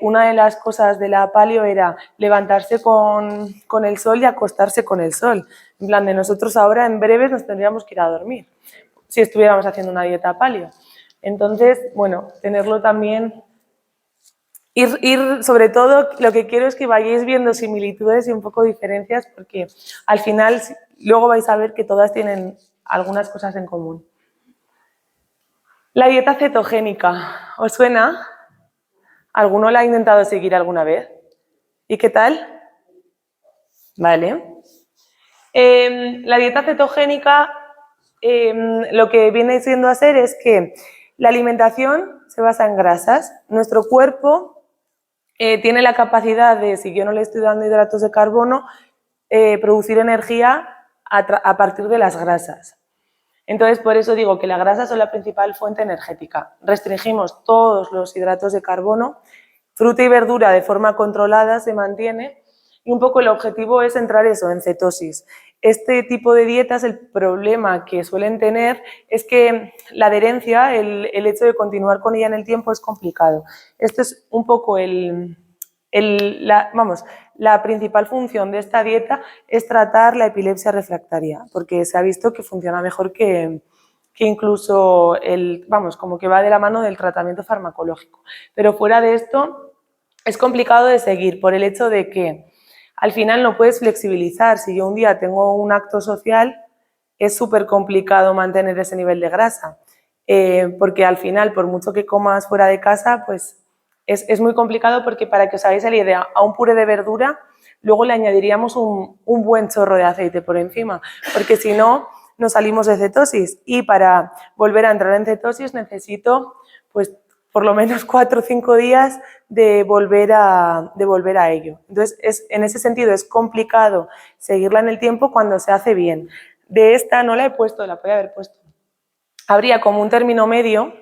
una de las cosas de la paleo era levantarse con el sol y acostarse con el sol. En plan de nosotros ahora en breves nos tendríamos que ir a dormir si estuviéramos haciendo una dieta paleo. Entonces, bueno, tenerlo también, ir sobre todo, lo que quiero es que vayáis viendo similitudes y un poco diferencias, porque al final luego vais a ver que todas tienen algunas cosas en común. La dieta cetogénica, ¿os suena? ¿Alguno la ha intentado seguir alguna vez? ¿Y qué tal? Vale. La dieta cetogénica lo que viene siendo a ser es que la alimentación se basa en grasas. Nuestro cuerpo tiene la capacidad de, si yo no le estoy dando hidratos de carbono, producir energía a partir de las grasas. Entonces, por eso digo que las grasas son la principal fuente energética. Restringimos todos los hidratos de carbono, fruta y verdura de forma controlada se mantiene y un poco el objetivo es entrar eso, en cetosis. Este tipo de dietas, el problema que suelen tener es que la adherencia, el hecho de continuar con ella en el tiempo es complicado. Esto es un poco la principal función de esta dieta es tratar la epilepsia refractaria, porque se ha visto que funciona mejor que incluso como que va de la mano del tratamiento farmacológico. Pero fuera de esto es complicado de seguir por el hecho de que al final no puedes flexibilizar. Si yo un día tengo un acto social, es súper complicado mantener ese nivel de grasa, porque al final, por mucho que comas fuera de casa, pues es muy complicado porque, para que os hagáis la idea, a un puré de verdura luego le añadiríamos un buen chorro de aceite por encima, porque si no, no salimos de cetosis, y para volver a entrar en cetosis necesito pues por lo menos 4 o 5 días de volver a ello. Entonces, en ese sentido es complicado seguirla en el tiempo cuando se hace bien. De esta no la he puesto, la podía haber puesto. Habría como un término medio,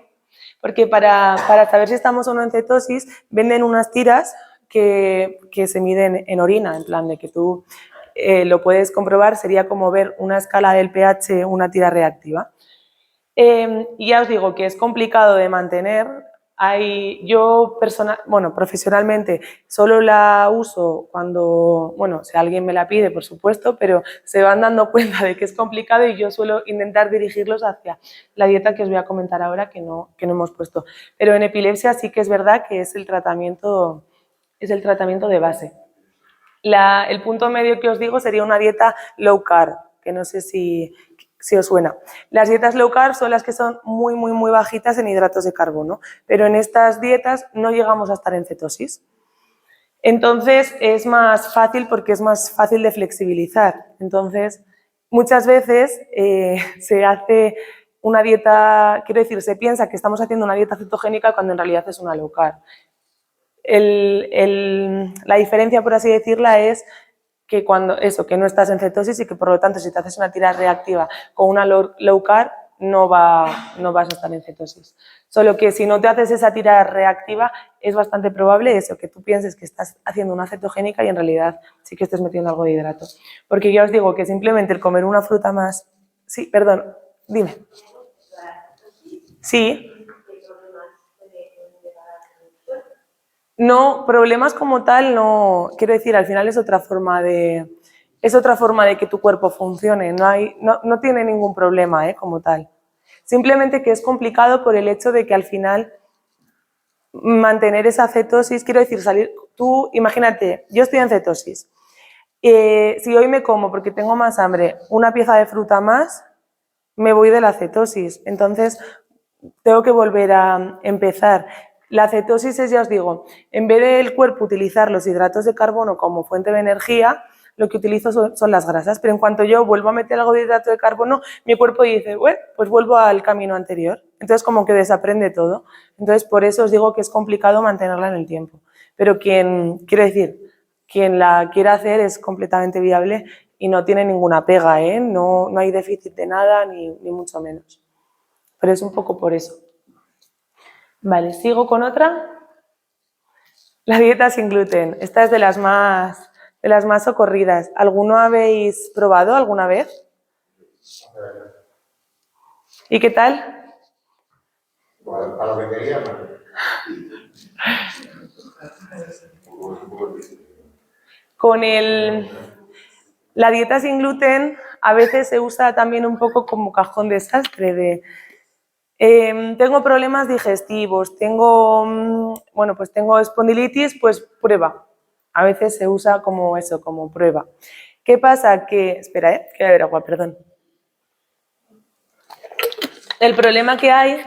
porque para saber si estamos o no en cetosis, venden unas tiras que se miden en orina, en plan de que tú lo puedes comprobar, sería como ver una escala del pH, una tira reactiva. Y ya os digo que es complicado de mantener. Yo profesionalmente solo la uso cuando, si alguien me la pide, por supuesto, pero se van dando cuenta de que es complicado y yo suelo intentar dirigirlos hacia la dieta que os voy a comentar ahora, que no hemos puesto. Pero en epilepsia sí que es verdad que es el tratamiento de base. El punto medio que os digo sería una dieta low carb, que no sé si os suena. Las dietas low carb son las que son muy, muy, muy bajitas en hidratos de carbono, pero en estas dietas no llegamos a estar en cetosis. Entonces es más fácil porque es más fácil de flexibilizar. Entonces, muchas veces se hace una dieta, quiero decir, se piensa que estamos haciendo una dieta cetogénica cuando en realidad es una low carb. La diferencia, por así decirla, es que que no estás en cetosis y que por lo tanto si te haces una tira reactiva con una low carb no vas a estar en cetosis. Solo que si no te haces esa tira reactiva es bastante probable eso, que tú pienses que estás haciendo una cetogénica y en realidad sí que estés metiendo algo de hidrato. Porque ya os digo que simplemente el comer una fruta más... Sí, perdón, dime. Sí. No, problemas como tal no, quiero decir, al final es otra forma de que tu cuerpo funcione, no tiene ningún problema como tal. Simplemente que es complicado por el hecho de que al final mantener esa cetosis, quiero decir, tú imagínate, yo estoy en cetosis, si hoy me como porque tengo más hambre una pieza de fruta más, me voy de la cetosis, entonces tengo que volver a empezar. La cetosis es, ya os digo, en vez del cuerpo utilizar los hidratos de carbono como fuente de energía, lo que utilizo son las grasas, pero en cuanto yo vuelvo a meter algo de hidrato de carbono, mi cuerpo dice, bueno, pues vuelvo al camino anterior. Entonces como que desaprende todo. Entonces por eso os digo que es complicado mantenerla en el tiempo. Pero quien la quiera hacer es completamente viable y no tiene ninguna pega, no hay déficit de nada ni mucho menos. Pero es un poco por eso. Vale, sigo con otra. La dieta sin gluten. Esta es de las más socorridas. ¿Alguno habéis probado alguna vez? ¿Y qué tal? Para lo que quería, Con la dieta sin gluten a veces se usa también un poco como cajón desastre de... tengo problemas digestivos, tengo espondilitis, pues prueba. A veces se usa como eso, como prueba. ¿Qué pasa? Espera, que voy a beber agua, perdón. El problema que hay,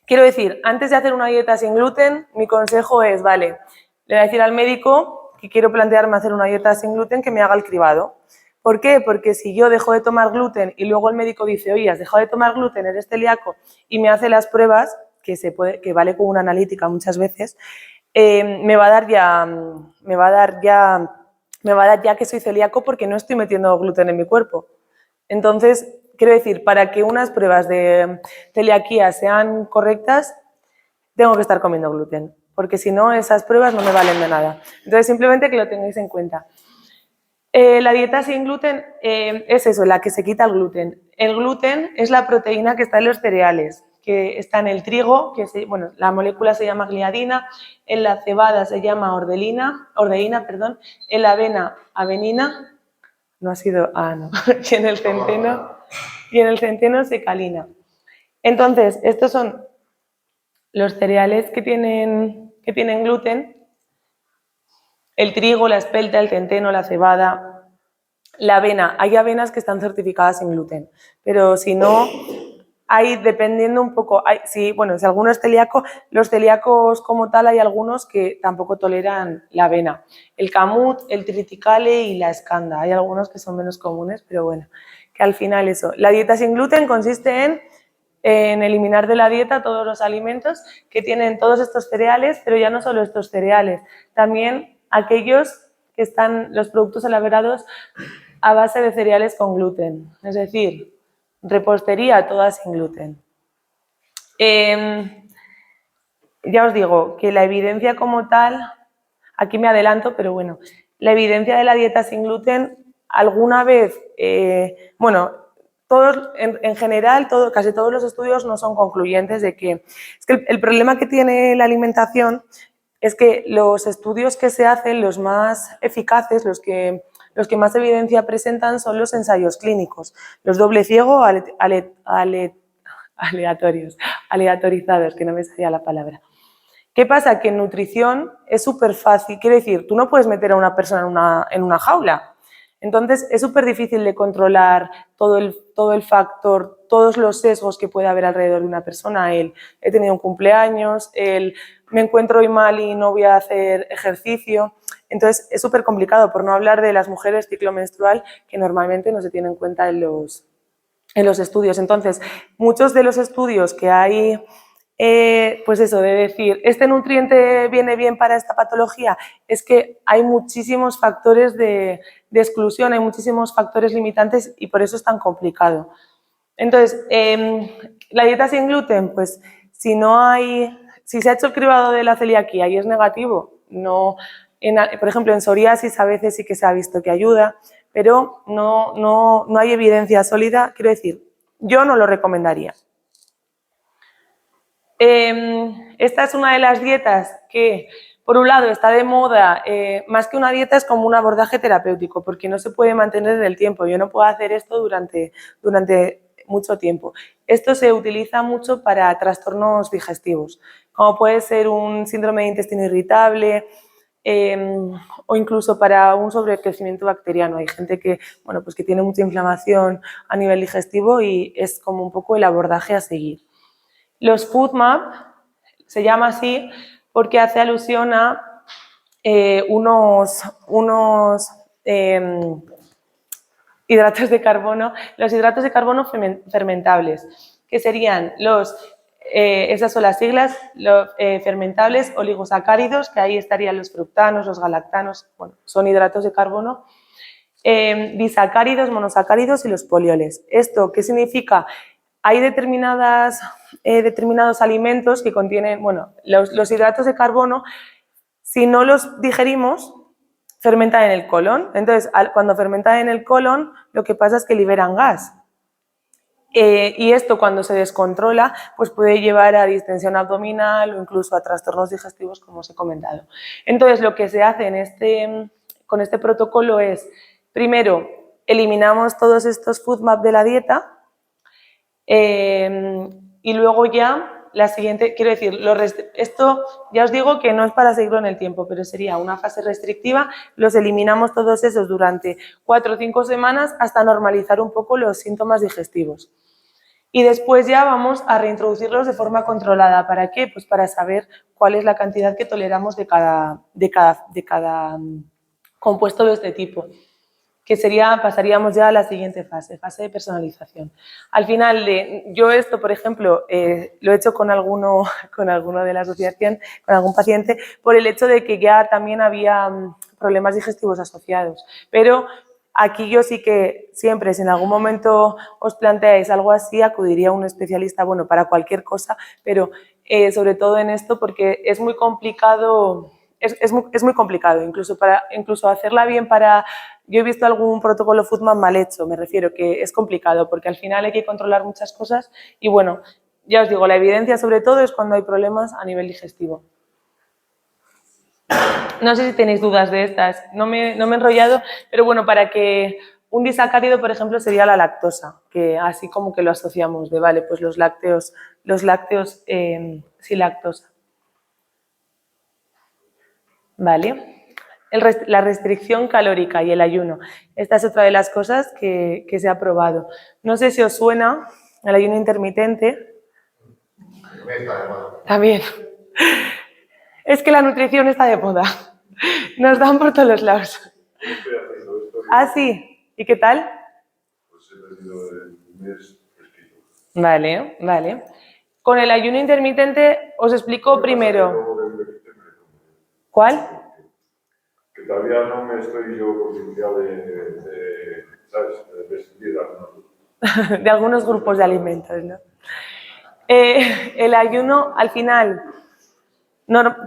quiero decir, antes de hacer una dieta sin gluten, mi consejo es, vale, le voy a decir al médico que quiero plantearme hacer una dieta sin gluten, que me haga el cribado. ¿Por qué? Porque si yo dejo de tomar gluten y luego el médico dice, oye, has dejado de tomar gluten, eres celíaco, y me hace las pruebas, que vale con una analítica muchas veces, me va a dar ya que soy celíaco porque no estoy metiendo gluten en mi cuerpo. Entonces, quiero decir, para que unas pruebas de celiaquía sean correctas, tengo que estar comiendo gluten, porque si no, esas pruebas no me valen de nada. Entonces, simplemente que lo tengáis en cuenta. La dieta sin gluten es eso, la que se quita el gluten. El gluten es la proteína que está en los cereales, que está en el trigo, bueno, la molécula se llama gliadina, en la cebada se llama ordeína, en la avena, avenina, no ha sido, no, y en el centeno secalina. Entonces, estos son los cereales que tienen gluten: el trigo, la espelta, el centeno, la cebada, la avena. Hay avenas que están certificadas sin gluten, pero si no, hay, dependiendo un poco, si alguno es celíaco, los celíacos como tal hay algunos que tampoco toleran la avena. El camut, el triticale y la escanda. Hay algunos que son menos comunes, pero bueno, que al final eso. La dieta sin gluten consiste en eliminar de la dieta todos los alimentos que tienen todos estos cereales, pero ya no solo estos cereales, también aquellos que están los productos elaborados a base de cereales con gluten, es decir, repostería toda sin gluten. Ya os digo que la evidencia como tal, aquí me adelanto, pero bueno, la evidencia de la dieta sin gluten alguna vez, todos, en general, casi todos los estudios no son concluyentes de que... Es que el problema que tiene la alimentación es que los estudios que se hacen, los más eficaces, los que más evidencia presentan, son los ensayos clínicos, los doble ciego aleatorizados, que no me salía la palabra. ¿Qué pasa? Que en nutrición es súper fácil, quiero decir, tú no puedes meter a una persona en una jaula. Entonces, es súper difícil de controlar todo el factor, todos los sesgos que puede haber alrededor de una persona. He tenido un cumpleaños, me encuentro hoy mal y no voy a hacer ejercicio. Entonces, es súper complicado, por no hablar de las mujeres ciclo menstrual, que normalmente no se tienen en cuenta en los estudios. Entonces, muchos de los estudios que hay, pues eso, de decir, este nutriente viene bien para esta patología, es que hay muchísimos factores de exclusión, hay muchísimos factores limitantes y por eso es tan complicado. Entonces, la dieta sin gluten, pues si se ha hecho el cribado de la celiaquía y es negativo, no, por ejemplo, en psoriasis a veces sí que se ha visto que ayuda, pero no hay evidencia sólida, quiero decir, yo no lo recomendaría. Esta es una de las dietas que, por un lado, está de moda, más que una dieta es como un abordaje terapéutico, porque no se puede mantener en el tiempo, yo no puedo hacer esto durante mucho tiempo. Esto se utiliza mucho para trastornos digestivos, como puede ser un síndrome de intestino irritable, o incluso para un sobrecrecimiento bacteriano. Hay gente que tiene mucha inflamación a nivel digestivo y es como un poco el abordaje a seguir. Los FODMAP se llama así porque hace alusión a unos hidratos de carbono, los hidratos de carbono fermentables, que serían esas son las siglas, los fermentables oligosacáridos, que ahí estarían los fructanos, los galactanos, son hidratos de carbono, disacáridos, monosacáridos y los polioles. ¿Esto qué significa? Hay determinados alimentos que contienen, los hidratos de carbono, si no los digerimos, fermentan en el colon. Entonces, cuando fermentan en el colon, lo que pasa es que liberan gas. Y esto, cuando se descontrola, pues puede llevar a distensión abdominal o incluso a trastornos digestivos, como os he comentado. Entonces, lo que se hace con este protocolo es, primero, eliminamos todos estos FODMAP de la dieta, y luego ya la siguiente, quiero decir, esto ya os digo que no es para seguirlo en el tiempo, pero sería una fase restrictiva, los eliminamos todos esos durante 4 o 5 semanas hasta normalizar un poco los síntomas digestivos. Y después ya vamos a reintroducirlos de forma controlada. ¿Para qué? Pues para saber cuál es la cantidad que toleramos de cada compuesto de este tipo. Que pasaríamos ya a la siguiente fase de personalización. Al final, yo esto, por ejemplo, lo he hecho con alguno de la asociación, con algún paciente, por el hecho de que ya también había problemas digestivos asociados. Pero Aquí yo sí que siempre, si en algún momento os planteáis algo así, acudiría a un especialista, bueno, para cualquier cosa, pero sobre todo en esto porque es muy complicado, es muy complicado, incluso hacerla bien para... Yo he visto algún protocolo Foodman mal hecho, me refiero que es complicado porque al final hay que controlar muchas cosas y bueno, ya os digo, la evidencia sobre todo es cuando hay problemas a nivel digestivo. No sé si tenéis dudas de estas, no me he enrollado, pero bueno, para que un disacárido, por ejemplo, sería la lactosa, que así como que lo asociamos de, vale, pues los lácteos sin lactosa. Vale. La restricción calórica y el ayuno. Esta es otra de las cosas que se ha probado. No sé si os suena el ayuno intermitente. También. Es que la nutrición está de moda. Nos dan por todos los lados. Estoy haciendo esto. Ah, sí. ¿Y qué tal? Pues he perdido el mes fresquito. Vale, vale. Con el ayuno intermitente os explico primero. ¿Cuál? Que todavía no me estoy yo concienciado de ¿sabes? De prescindir de algunos. De algunos grupos de alimentos, ¿no? El ayuno, al final,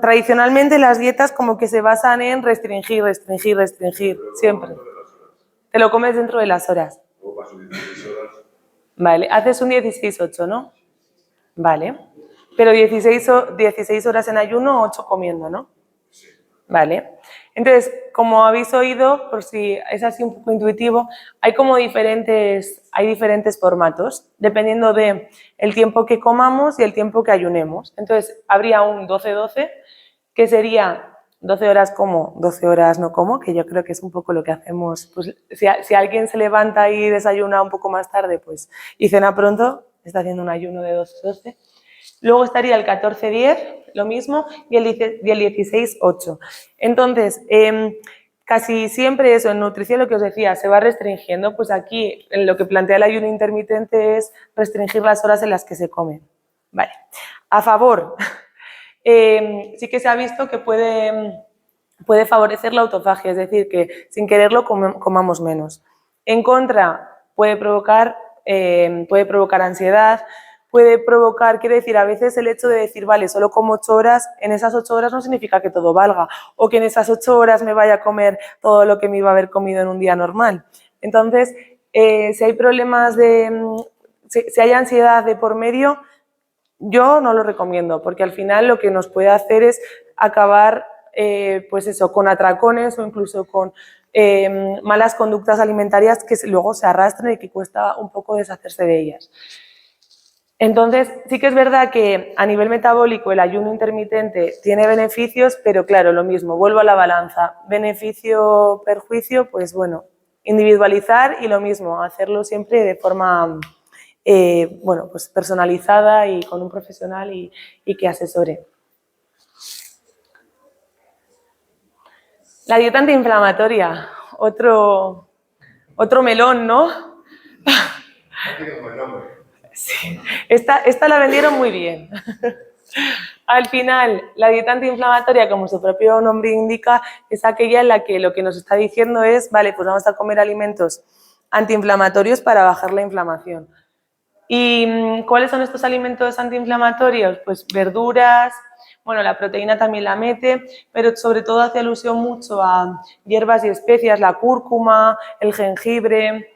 tradicionalmente las dietas como que se basan en restringir, siempre. Te lo comes dentro de las horas. Luego paso 16 horas. Vale, haces un 16-8, ¿no? Vale. Pero 16 horas en ayuno, 8 comiendo, ¿no? Sí. Vale. Entonces, como habéis oído, por si es así un poco intuitivo, hay diferentes formatos, dependiendo de el tiempo que comamos y el tiempo que ayunemos. Entonces, habría un 12-12, que sería 12 horas como, 12 horas no como, que yo creo que es un poco lo que hacemos. Pues, si alguien se levanta y desayuna un poco más tarde, pues, y cena pronto, está haciendo un ayuno de 12-12. Luego estaría el 14-10, lo mismo, y el 16-8. Entonces, casi siempre eso, en nutrición lo que os decía, se va restringiendo, pues aquí lo que plantea el ayuno intermitente es restringir las horas en las que se comen. Vale. A favor, sí que se ha visto que puede favorecer la autofagia, es decir, que sin quererlo comamos menos. En contra, puede provocar ansiedad, puede provocar, quiere decir, a veces el hecho de decir, vale, solo como 8 horas, en esas 8 horas no significa que todo valga, o que en esas 8 horas me vaya a comer todo lo que me iba a haber comido en un día normal. Entonces, si hay problemas si hay ansiedad de por medio, yo no lo recomiendo, porque al final lo que nos puede hacer es acabar, pues eso, con atracones o incluso con malas conductas alimentarias que luego se arrastran y que cuesta un poco deshacerse de ellas. Entonces, sí que es verdad que a nivel metabólico el ayuno intermitente tiene beneficios, pero claro, lo mismo, vuelvo a la balanza. Beneficio-perjuicio, pues bueno, individualizar y lo mismo, hacerlo siempre de forma bueno, pues personalizada y con un profesional y que asesore. La dieta antiinflamatoria, otro melón, ¿no? Sí, esta la vendieron muy bien. Al final, la dieta antiinflamatoria, como su propio nombre indica, es aquella en la que lo que nos está diciendo es, vale, pues vamos a comer alimentos antiinflamatorios para bajar la inflamación. ¿Y cuáles son estos alimentos antiinflamatorios? Pues verduras, bueno, la proteína también la mete, pero sobre todo hace alusión mucho a hierbas y especias, la cúrcuma, el jengibre,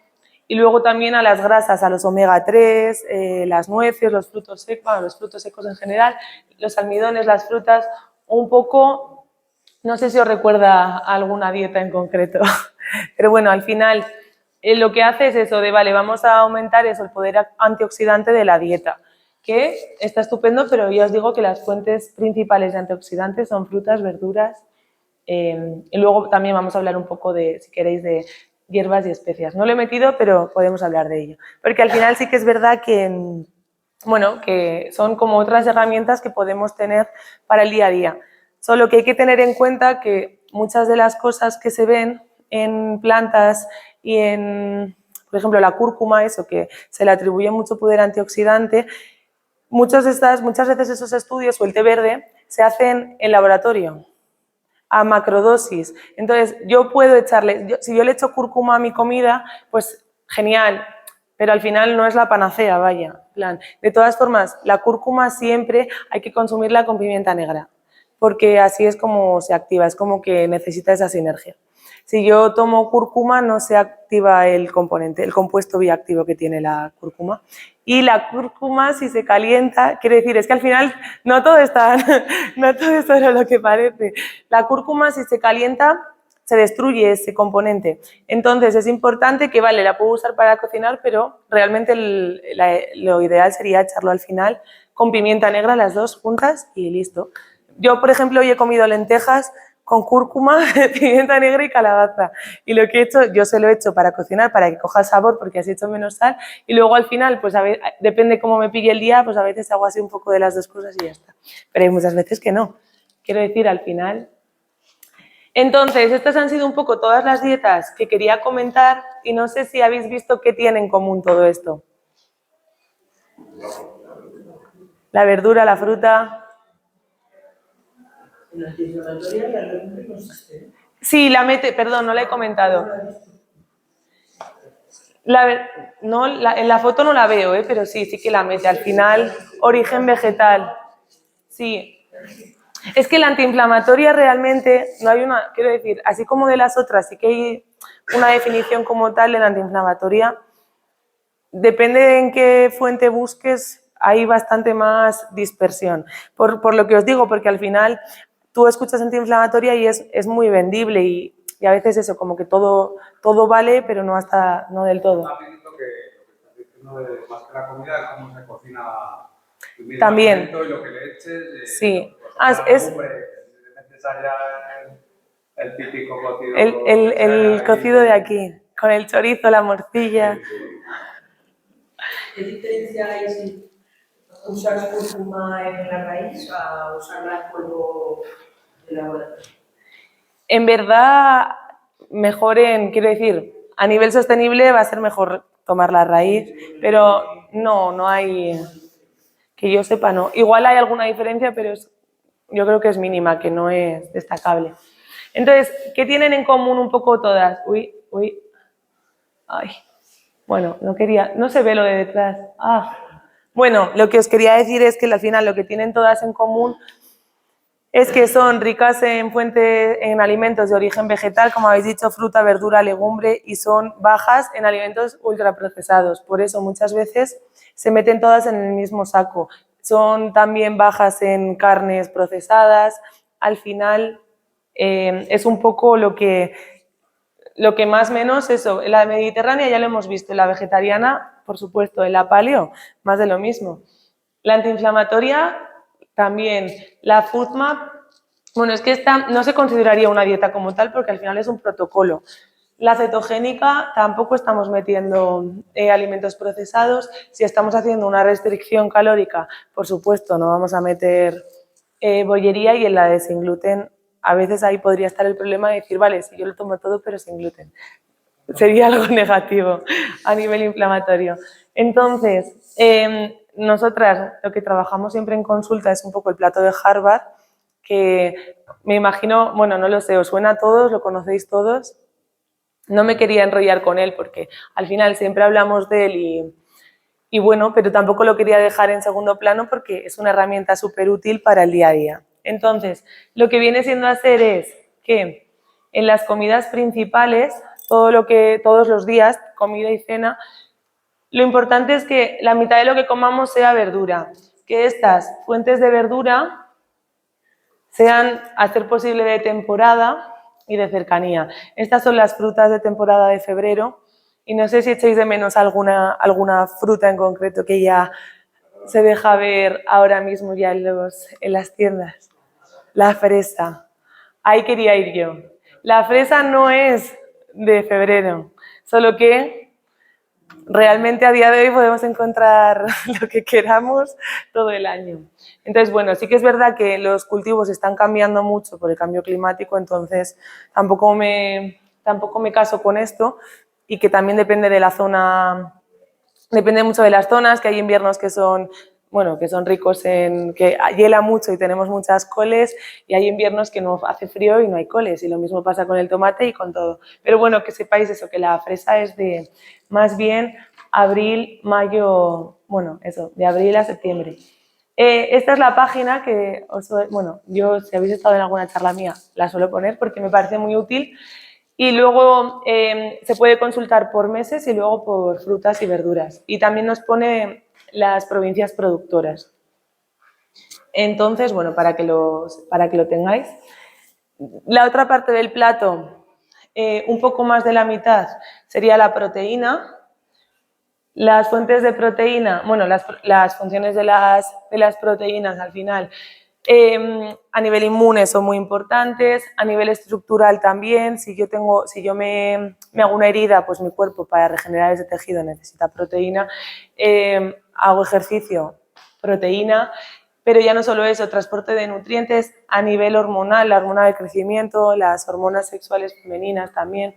y luego también a las grasas, a los omega 3, las nueces, los frutos secos, bueno, los frutos secos en general, los almidones, las frutas, un poco, no sé si os recuerda alguna dieta en concreto, pero bueno, al final lo que hace es eso de, vale, vamos a aumentar eso, el poder antioxidante de la dieta, que está estupendo, pero ya os digo que las fuentes principales de antioxidantes son frutas, verduras, y luego también vamos a hablar un poco de, si queréis, de hierbas y especias. No lo he metido, pero podemos hablar de ello. Porque al final sí que es verdad que, bueno, que son como otras herramientas que podemos tener para el día a día. Solo que hay que tener en cuenta que muchas de las cosas que se ven en plantas y en, por ejemplo, la cúrcuma, eso que se le atribuye mucho poder antioxidante, muchas veces esos estudios o el té verde se hacen en laboratorio. a macrodosis. Entonces, yo puedo echarle, si yo le echo cúrcuma a mi comida, pues genial, pero al final no es la panacea, vaya. Plan. De todas formas, la cúrcuma siempre hay que consumirla con pimienta negra, porque así es como se activa, es como que necesita esa sinergia. Si yo tomo cúrcuma no se activa el componente, el compuesto bioactivo que tiene la cúrcuma. Y la cúrcuma, si se calienta, quiere decir, es que al final no todo está, no todo es solo lo que parece. La cúrcuma, si se calienta, se destruye ese componente. Entonces es importante que, vale, la puedo usar para cocinar, pero realmente lo ideal sería echarlo al final con pimienta negra, las dos juntas y listo. Yo, por ejemplo, hoy he comido lentejas con cúrcuma, pimienta negra y calabaza. Y lo que he hecho, yo se lo he hecho para cocinar, para que coja el sabor, porque así he hecho menos sal. Y luego al final, pues depende cómo me pille el día, pues a veces hago así un poco de las dos cosas y ya está. Pero hay muchas veces que no. Quiero decir, al final... Entonces, estas han sido un poco todas las dietas que quería comentar y no sé si habéis visto qué tiene en común todo esto. La verdura, la fruta... ¿En la antiinflamatoria la legumbre consiste? Sí, la mete, perdón, no la he comentado. En la foto no la veo, pero sí que la mete. Al final, origen vegetal. Sí. Es que la antiinflamatoria realmente no hay una, quiero decir, así como de las otras, sí que hay una definición como tal de la antiinflamatoria. Depende de en qué fuente busques, hay bastante más dispersión. Por lo que os digo, porque al final tú escuchas antiinflamatoria y es muy vendible y a veces eso, como que todo vale, pero no del todo. También lo que estás diciendo de más que la comida, cómo se cocina el mismo También. alimento y lo que le eches. Sí. Si le metes allá el típico cocido. El cocido de aquí, con el chorizo, la morcilla. Sí, sí. ¿Qué diferencia hay si usas cúrcuma en la raíz a usarla en polvo de laboratorio? En verdad, quiero decir, a nivel sostenible va a ser mejor tomar la raíz, pero no hay, que yo sepa, no. Igual hay alguna diferencia, pero yo creo que es mínima, que no es destacable. Entonces, ¿qué tienen en común un poco todas? Uy, ay, bueno, no se ve lo de detrás. Bueno, lo que os quería decir es que al final lo que tienen todas en común es que son ricas en alimentos de origen vegetal, como habéis dicho, fruta, verdura, legumbre, y son bajas en alimentos ultraprocesados. Por eso muchas veces se meten todas en el mismo saco. Son también bajas en carnes procesadas. Al final es un poco lo que más o menos eso. En la mediterránea ya lo hemos visto, en la vegetariana, por supuesto, en la paleo, más de lo mismo. La antiinflamatoria también. La FODMAP, bueno, es que esta no se consideraría una dieta como tal porque al final es un protocolo. La cetogénica tampoco estamos metiendo alimentos procesados. Si estamos haciendo una restricción calórica, por supuesto, no vamos a meter bollería, y en la de sin gluten a veces ahí podría estar el problema de decir, vale, si yo lo tomo todo pero sin gluten. Sería algo negativo a nivel inflamatorio. Entonces, nosotras lo que trabajamos siempre en consulta es un poco el plato de Harvard, que me imagino, bueno, no lo sé, os suena a todos, lo conocéis todos. No me quería enrollar con él porque al final siempre hablamos de él y bueno, pero tampoco lo quería dejar en segundo plano porque es una herramienta súper útil para el día a día. Entonces, lo que viene siendo hacer es que en las comidas principales, todos los días, comida y cena, lo importante es que la mitad de lo que comamos sea verdura, que estas fuentes de verdura sean, a ser posible, de temporada y de cercanía. Estas son las frutas de temporada de febrero y no sé si echáis de menos alguna fruta en concreto que ya se deja ver ahora mismo ya en las tiendas. La fresa. Ahí quería ir yo. La fresa no es de febrero, solo que realmente a día de hoy podemos encontrar lo que queramos todo el año. Entonces, bueno, sí que es verdad que los cultivos están cambiando mucho por el cambio climático, entonces tampoco me caso con esto, y que también depende de la zona, depende mucho de las zonas, que hay inviernos que son bueno, que son ricos en, que hiela mucho y tenemos muchas coles, y hay inviernos que no hace frío y no hay coles, y lo mismo pasa con el tomate y con todo. Pero bueno, que sepáis eso, que la fresa es de más bien abril, mayo, bueno, eso, de abril a septiembre. Esta es la página que, bueno, yo si habéis estado en alguna charla mía la suelo poner porque me parece muy útil, y luego se puede consultar por meses y luego por frutas y verduras, y también nos pone las provincias productoras. Entonces, bueno, para que lo tengáis. La otra parte del plato, un poco más de la mitad, sería la proteína. Las fuentes de proteína, bueno, las funciones de las proteínas al final, a nivel inmune son muy importantes, a nivel estructural también. Si yo me hago una herida, pues mi cuerpo para regenerar ese tejido necesita proteína. Hago ejercicio, proteína, pero ya no solo eso, transporte de nutrientes a nivel hormonal, la hormona de crecimiento, las hormonas sexuales femeninas también.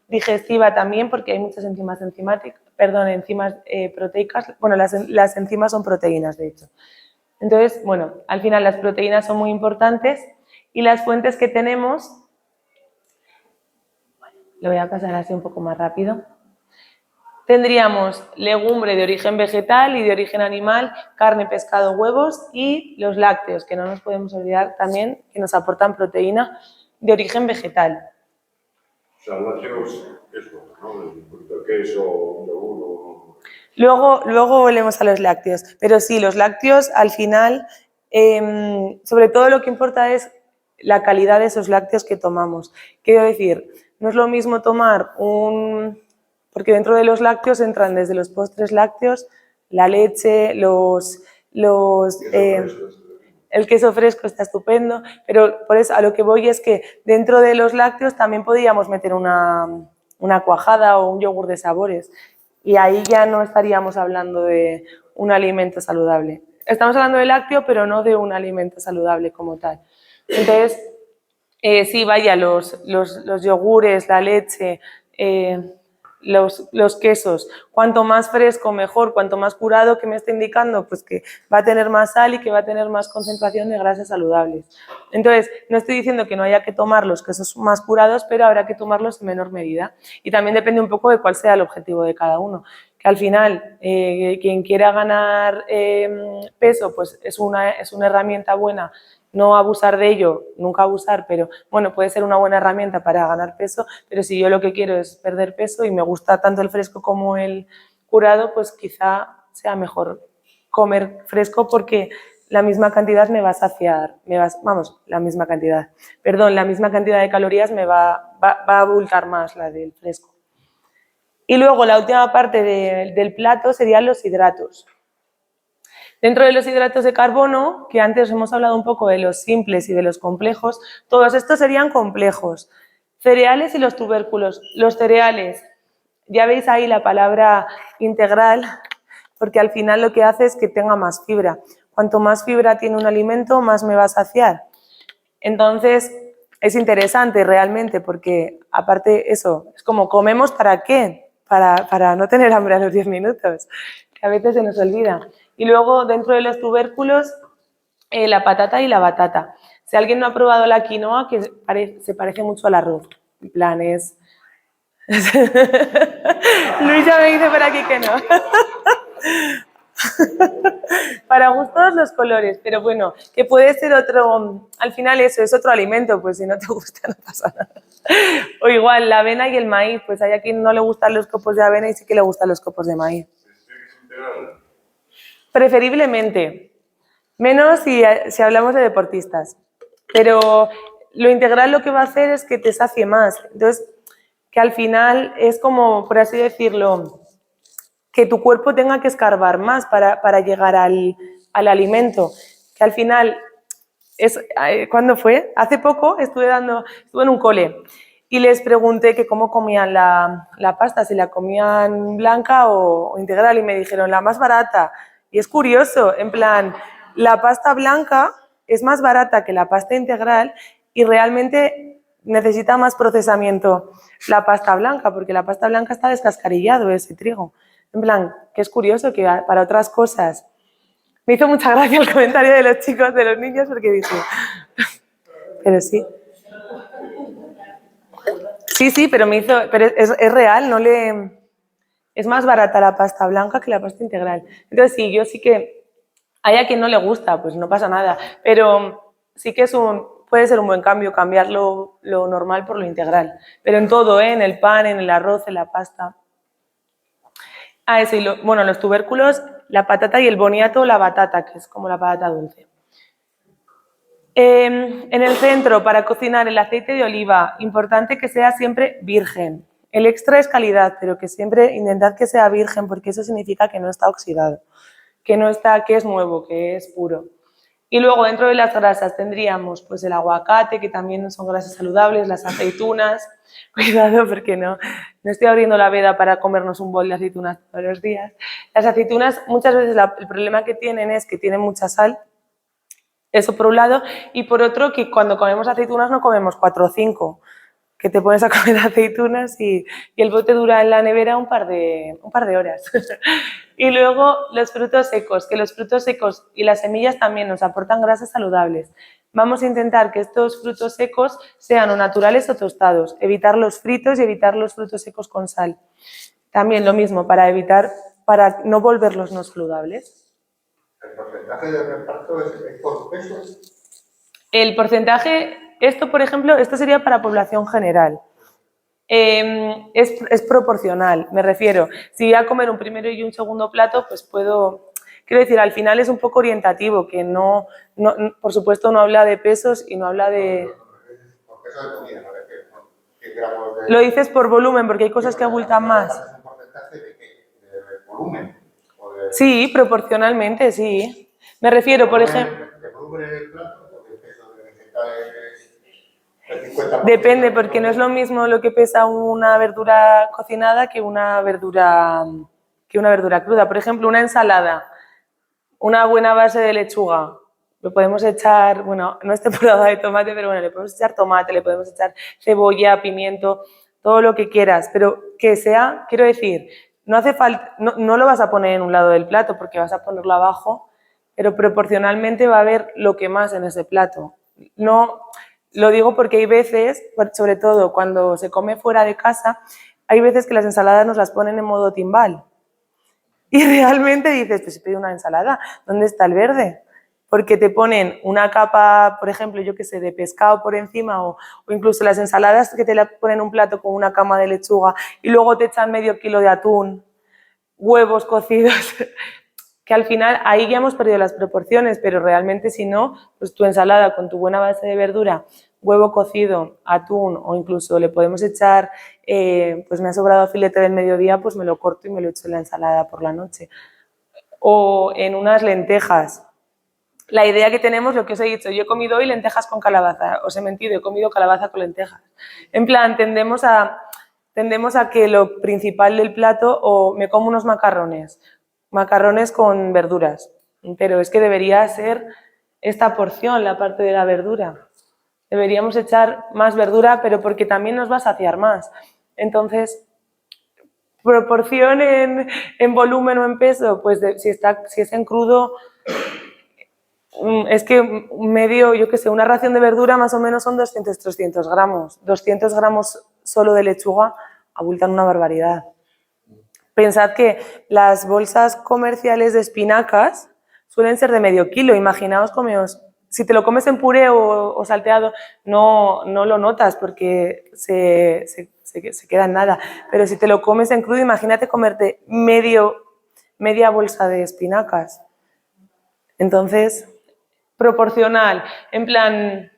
Digestiva también, porque hay muchas enzimas proteicas. Bueno, las enzimas son proteínas, de hecho. Entonces, bueno, al final las proteínas son muy importantes, y las fuentes que tenemos, lo voy a pasar así un poco más rápido. Tendríamos legumbre de origen vegetal y de origen animal, carne, pescado, huevos, y los lácteos, que no nos podemos olvidar también, que nos aportan proteína de origen vegetal. O sea, lácteos es bueno, ¿no? Un poquito de queso, un yogur. Luego volvemos a los lácteos, pero sí, los lácteos al final, sobre todo lo que importa es la calidad de esos lácteos que tomamos. Quiero decir, no es lo mismo tomar porque dentro de los lácteos entran desde los postres lácteos, la leche, el queso fresco está estupendo, pero por eso a lo que voy es que dentro de los lácteos también podríamos meter una cuajada o un yogur de sabores, y ahí ya no estaríamos hablando de un alimento saludable. Estamos hablando de lácteo, pero no de un alimento saludable como tal. Entonces, sí, vaya, los yogures, la leche, los quesos, cuanto más fresco mejor, cuanto más curado, que me está indicando pues que va a tener más sal y que va a tener más concentración de grasas saludables. Entonces, no estoy diciendo que no haya que tomar los quesos más curados, pero habrá que tomarlos en menor medida, y también depende un poco de cuál sea el objetivo de cada uno, que al final quien quiera ganar peso pues es una herramienta buena. No abusar de ello, nunca abusar, pero bueno, puede ser una buena herramienta para ganar peso, pero si yo lo que quiero es perder peso y me gusta tanto el fresco como el curado, pues quizá sea mejor comer fresco, porque la misma cantidad me va a saciar, la misma cantidad de calorías me va a abultar más la del fresco. Y luego la última parte del plato serían los hidratos. Dentro de los hidratos de carbono, que antes hemos hablado un poco de los simples y de los complejos, todos estos serían complejos. Cereales y los tubérculos. Los cereales, ya veis ahí la palabra integral, porque al final lo que hace es que tenga más fibra. Cuanto más fibra tiene un alimento, más me va a saciar. Entonces, es interesante realmente, porque aparte eso, es como comemos ¿para qué? Para no tener hambre a los 10 minutos, que a veces se nos olvida. Y luego, dentro de los tubérculos, la patata y la batata. Si alguien no ha probado la quinoa, que se parece mucho al arroz. En plan es... Luisa me dice por aquí que no. Para gustos los colores, pero bueno, que puede ser otro... Al final eso es otro alimento, pues si no te gusta no pasa nada. O igual, la avena y el maíz, pues hay a quien no le gustan los copos de avena y sí que le gustan los copos de maíz. Preferiblemente, menos si hablamos de deportistas, pero lo integral lo que va a hacer es que te sacie más. Entonces, que al final es como, por así decirlo, que tu cuerpo tenga que escarbar más para llegar al alimento, que al final ¿cuándo fue? Hace poco estuve en un cole y les pregunté que cómo comían la pasta, si la comían blanca o integral, y me dijeron la más barata. Y es curioso, en plan, la pasta blanca es más barata que la pasta integral y realmente necesita más procesamiento la pasta blanca, porque la pasta blanca está descascarillado ese trigo. En plan, que es curioso que para otras cosas Me hizo mucha gracia el comentario de los chicos, de los niños, porque dije... Pero sí. Sí, pero pero es real, no le... Es más barata la pasta blanca que la pasta integral. Entonces sí, yo sí que... Hay a quien no le gusta, pues no pasa nada, pero sí que puede ser un buen cambio cambiar lo normal por lo integral. Pero en todo, en el pan, en el arroz, en la pasta... Eso, y bueno, los tubérculos, la patata y el boniato, la batata, que es como la patata dulce. En el centro, para cocinar, el aceite de oliva, importante que sea siempre virgen. El extra es calidad, pero que siempre intentad que sea virgen, porque eso significa que no está oxidado, que es nuevo, que es puro. Y luego dentro de las grasas tendríamos pues el aguacate, que también son grasas saludables, las aceitunas. Cuidado porque no estoy abriendo la veda para comernos un bol de aceitunas todos los días. Las aceitunas muchas veces el problema que tienen es que tienen mucha sal, eso por un lado, y por otro que cuando comemos aceitunas no comemos 4 o 5, que te pones a comer aceitunas y el bote dura en la nevera un par de horas. Y luego los frutos secos, que los frutos secos y las semillas también nos aportan grasas saludables. Vamos a intentar que estos frutos secos sean o naturales o tostados, evitar los fritos y evitar los frutos secos con sal. También lo mismo, para no volverlos no saludables. ¿El porcentaje de reparto es por pesos? El porcentaje, por ejemplo, esto sería para población general. Es proporcional, me refiero. Si voy a comer un primero y un segundo plato, pues puedo... Quiero decir, al final es un poco orientativo, que no por supuesto no habla de pesos y no habla de... Por peso de comida, ¿no? De 100 gramos de... Lo dices por volumen, porque hay cosas que abultan más. ¿Es un porcentaje de qué? ¿De volumen? Sí, proporcionalmente, sí. Me refiero, por ejemplo... ¿De volumen en el plato? ¿O de peso de vegetales? El 50%. Depende, porque no es lo mismo lo que pesa una verdura cocinada que una verdura cruda. Por ejemplo, una ensalada, una buena base de lechuga. Le podemos echar, bueno, no es temporada de tomate, pero bueno, le podemos echar tomate, le podemos echar cebolla, pimiento, todo lo que quieras, pero que sea, quiero decir, no hace falta, no lo vas a poner en un lado del plato porque vas a ponerlo abajo, pero proporcionalmente va a haber lo que más en ese plato. No, lo digo porque hay veces, sobre todo cuando se come fuera de casa, hay veces que las ensaladas nos las ponen en modo timbal. Y realmente dices, pues si pido una ensalada, ¿dónde está el verde? Porque te ponen una capa, por ejemplo, yo qué sé, de pescado por encima o incluso las ensaladas que te la ponen un plato con una cama de lechuga y luego te echan medio kilo de atún, huevos cocidos, que al final ahí ya hemos perdido las proporciones, pero realmente si no, pues tu ensalada con tu buena base de verdura, huevo cocido, atún o incluso le podemos echar, pues me ha sobrado filete del mediodía, pues me lo corto y me lo echo en la ensalada por la noche. O en unas lentejas. La idea que tenemos, lo que os he dicho, yo he comido hoy lentejas con calabaza, os he mentido, he comido calabaza con lentejas. En plan, tendemos a que lo principal del plato, o me como unos macarrones con verduras, pero es que debería ser esta porción, la parte de la verdura. Deberíamos echar más verdura, pero porque también nos va a saciar más. Entonces, proporción en volumen o en peso, pues si es en crudo, es que medio, yo qué sé, una ración de verdura más o menos son 200-300 gramos. 200 gramos solo de lechuga abultan una barbaridad. Pensad que las bolsas comerciales de espinacas suelen ser de medio kilo. Imaginaos comeos. Si te lo comes en puré o salteado, no lo notas porque se queda en nada. Pero si te lo comes en crudo, imagínate comerte media bolsa de espinacas. Entonces, proporcional, en plan...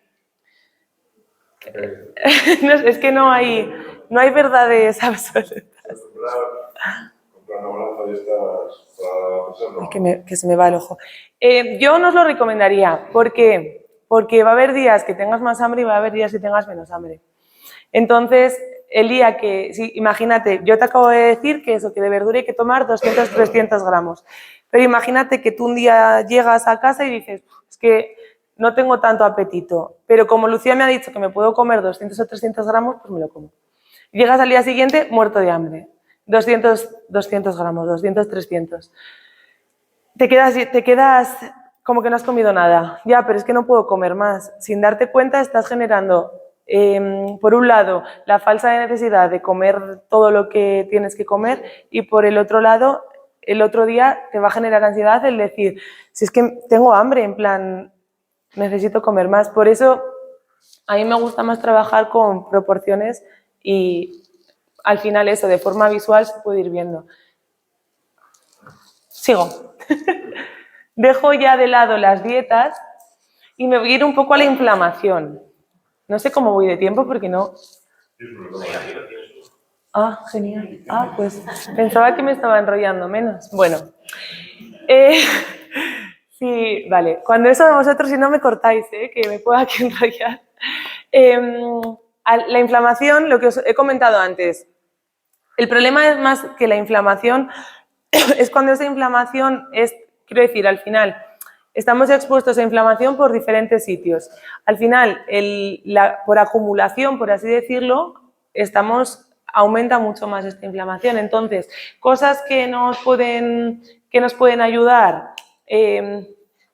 es que no hay verdades absolutas. Comprar una balanza de estas para pesarlo. Que se me va el ojo. Yo no os lo recomendaría. ¿Por qué? Porque va a haber días que tengas más hambre y va a haber días que tengas menos hambre. Entonces, el día que... Sí, imagínate, yo te acabo de decir que de verdura hay que tomar 200-300 gramos. Pero imagínate que tú un día llegas a casa y dices, es que no tengo tanto apetito, pero como Lucía me ha dicho que me puedo comer 200 o 300 gramos, pues me lo como. Llegas al día siguiente muerto de hambre. 200 gramos, 200, 300. te quedas como que no has comido nada. Ya, pero es que no puedo comer más. Sin darte cuenta estás generando, por un lado, la falsa necesidad de comer todo lo que tienes que comer y por el otro lado, el otro día te va a generar ansiedad el decir, si es que tengo hambre, en plan, necesito comer más. Por eso a mí me gusta más trabajar con proporciones y al final eso, de forma visual, se puede ir viendo. Sigo. Dejo ya de lado las dietas y me voy a ir un poco a la inflamación. No sé cómo voy de tiempo porque no... Ah, genial. Ah, pues pensaba que me estaba enrollando menos. Bueno. Sí, vale. Cuando eso de vosotros, si no me cortáis, que me puedo aquí enrollar. La inflamación, lo que os he comentado antes. El problema es más que la inflamación, es cuando esa inflamación es, quiero decir, al final, estamos expuestos a inflamación por diferentes sitios. Al final, por acumulación, por así decirlo, aumenta mucho más esta inflamación. Entonces, cosas que nos pueden ayudar,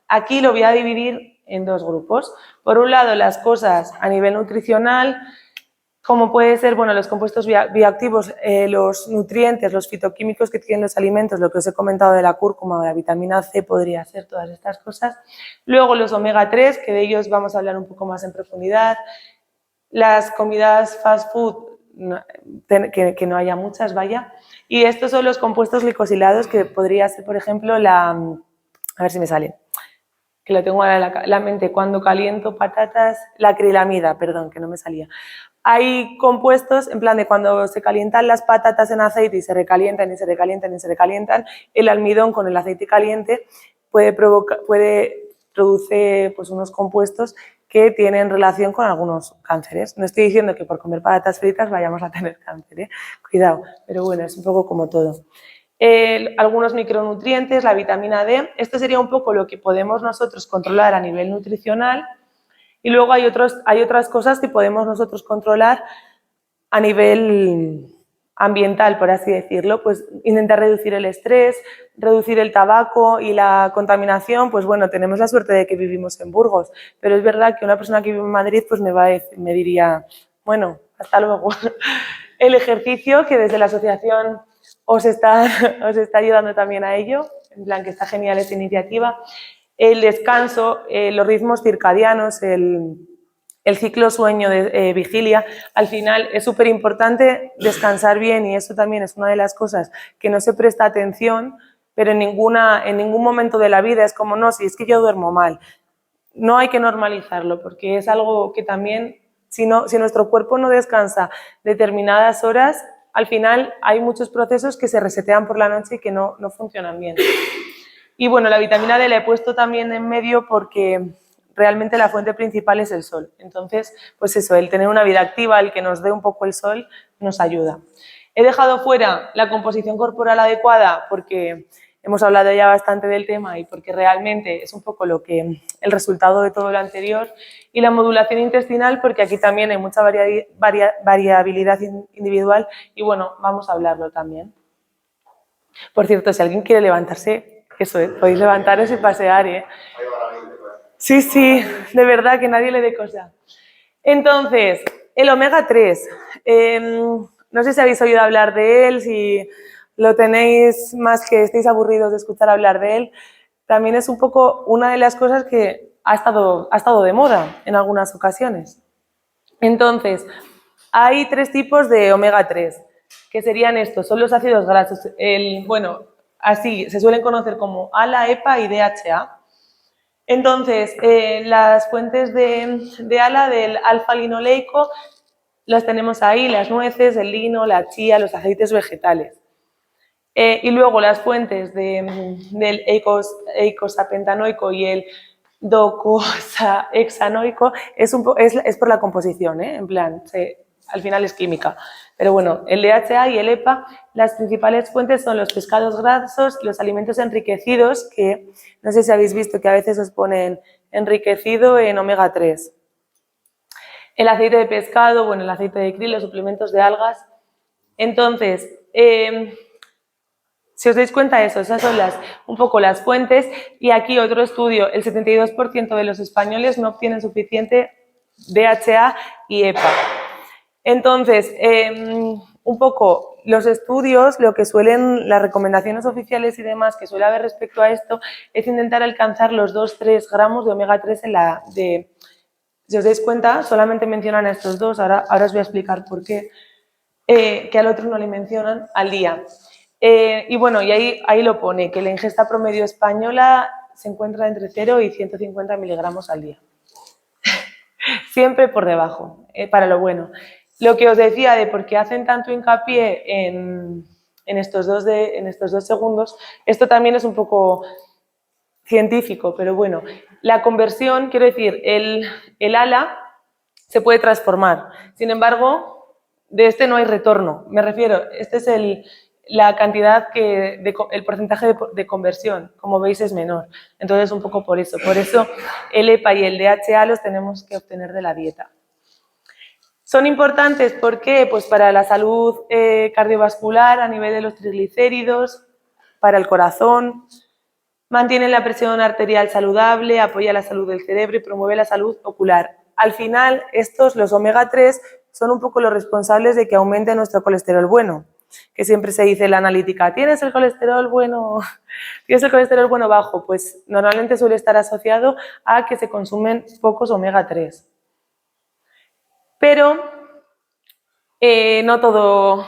aquí lo voy a dividir en dos grupos. Por un lado, las cosas a nivel nutricional, como puede ser, bueno, los compuestos bioactivos, los nutrientes, los fitoquímicos que tienen los alimentos, lo que os he comentado de la cúrcuma o la vitamina C, podría ser todas estas cosas. Luego los omega 3, que de ellos vamos a hablar un poco más en profundidad. Las comidas fast food, que no haya muchas, vaya. Y estos son los compuestos glicosilados, que podría ser, por ejemplo, a ver si me sale, que lo tengo ahora en la mente, cuando caliento patatas, la acrilamida, perdón, que no me salía. Hay compuestos, en plan de cuando se calientan las patatas en aceite y se recalientan y se recalientan y se recalientan, el almidón con el aceite caliente puede producir pues, unos compuestos que tienen relación con algunos cánceres. No estoy diciendo que por comer patatas fritas vayamos a tener cáncer, cuidado, pero bueno, es un poco como todo. Algunos micronutrientes, la vitamina D, esto sería un poco lo que podemos nosotros controlar a nivel nutricional. Y luego hay otras cosas que podemos nosotros controlar a nivel ambiental, por así decirlo, pues intentar reducir el estrés, reducir el tabaco y la contaminación. Pues bueno, tenemos la suerte de que vivimos en Burgos, pero es verdad que una persona que vive en Madrid pues me diría, bueno, hasta luego. El ejercicio, que desde la asociación os está ayudando también a ello, en plan que está genial esta iniciativa. El descanso, los ritmos circadianos, el ciclo sueño de vigilia, al final es súper importante descansar bien y eso también es una de las cosas que no se presta atención, pero en ningún momento de la vida es como, no, si es que yo duermo mal. No hay que normalizarlo porque es algo que también, si nuestro cuerpo no descansa determinadas horas, al final hay muchos procesos que se resetean por la noche y que no funcionan bien. Y bueno, la vitamina D la he puesto también en medio porque realmente la fuente principal es el sol. Entonces, pues eso, el tener una vida activa, el que nos dé un poco el sol, nos ayuda. He dejado fuera la composición corporal adecuada porque hemos hablado ya bastante del tema y porque realmente es un poco el resultado de todo lo anterior. Y la modulación intestinal porque aquí también hay mucha variabilidad individual y bueno, vamos a hablarlo también. Por cierto, si alguien quiere levantarse, eso es, podéis levantaros y pasear, Sí, de verdad, que nadie le dé cosa. Entonces, el omega 3. No sé si habéis oído hablar de él, si lo tenéis más que estéis aburridos de escuchar hablar de él. También es un poco una de las cosas que ha estado de moda en algunas ocasiones. Entonces, hay 3 tipos de omega 3, que serían estos, son los ácidos grasos. Bueno, así se suelen conocer como ALA, EPA y DHA. Entonces, las fuentes de ALA, del alfa-linoleico, las tenemos ahí, las nueces, el lino, la chía, los aceites vegetales. Y luego las fuentes del eicosapentanoico y el docosahexanoico es por la composición, en plan, al final es química. Pero bueno, el DHA y el EPA, las principales fuentes son los pescados grasos, los alimentos enriquecidos, que no sé si habéis visto que a veces os ponen enriquecido en omega 3. El aceite de pescado, bueno, el aceite de krill, los suplementos de algas. Entonces, Si os dais cuenta eso, esas son un poco las fuentes. Y aquí otro estudio, el 72% de los españoles no obtienen suficiente DHA y EPA. Entonces, un poco los estudios, lo que suelen, las recomendaciones oficiales y demás que suele haber respecto a esto es intentar alcanzar los 2-3 gramos de omega 3 si os dais cuenta, solamente mencionan a estos dos, ahora os voy a explicar por qué, que al otro no le mencionan al día. Y bueno, y ahí lo pone, que la ingesta promedio española se encuentra entre 0 y 150 miligramos al día. Siempre por debajo, para lo bueno. Lo que os decía de por qué hacen tanto hincapié en estos dos segundos, esto también es un poco científico, pero bueno, la conversión, quiero decir, el ALA se puede transformar. Sin embargo, de este no hay retorno. Me refiero, este es la cantidad el porcentaje de conversión, como veis, es menor. Entonces, un poco por eso. Por eso, el EPA y el DHA los tenemos que obtener de la dieta. Son importantes, ¿por qué? Pues para la salud cardiovascular, a nivel de los triglicéridos, para el corazón, mantiene la presión arterial saludable, apoya la salud del cerebro y promueve la salud ocular. Al final, los omega 3, son un poco los responsables de que aumente nuestro colesterol bueno, que siempre se dice en la analítica, ¿tienes el colesterol bueno? ¿Tienes el colesterol bueno bajo? Pues normalmente suele estar asociado a que se consumen pocos omega 3. Pero no todo,